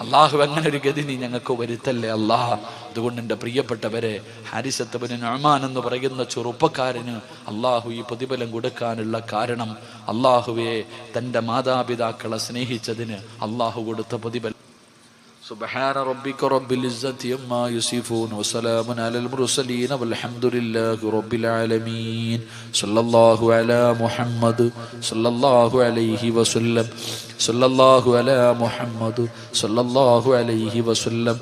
അള്ളാഹു, അങ്ങനെ ഒരു ഗതി നീ ഞങ്ങൾക്ക് വരുത്തല്ലേ അള്ളാഹ്. അതുകൊണ്ട് എൻ്റെ പ്രിയപ്പെട്ടവരെ, ഹാരിസത്ത് ബിൻ നുഅ്മാൻ എന്ന് പറയുന്ന ചെറുപ്പക്കാരന് അള്ളാഹു ഈ പ്രതിഫലം കൊടുക്കാനുള്ള കാരണം, അള്ളാഹുവെ തൻ്റെ മാതാപിതാക്കളെ സ്നേഹിച്ചതിന് അള്ളാഹു കൊടുത്ത പ്രതിഫലം. سبحان ربك رب العزة عما يصفون وسلام على المرسلين والحمد لله رب العالمين. صلى الله على محمد صلى الله عليه وسلم. صلى الله على محمد صلى الله عليه وسلم.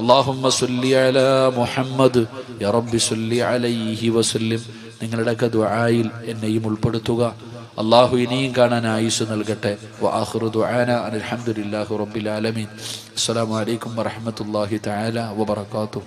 اللهم صل على محمد يا رب صل عليه وسلم. നിങ്ങളുടെ ദുആയിൽ എന്നെയും ഉൾപ്പെടുത്തുക. അള്ളാഹു ഇനിയും കാണാൻ ആയുസ് നൽകട്ടെ. വആഖിറു ദുആനാ അൽഹംദുലില്ലാഹി റബ്ബിൽ ആലമീൻ. അസ്സലാമു അലൈക്കും വറഹ്മത്തുള്ളാഹി തആല വബറകാതുഹു.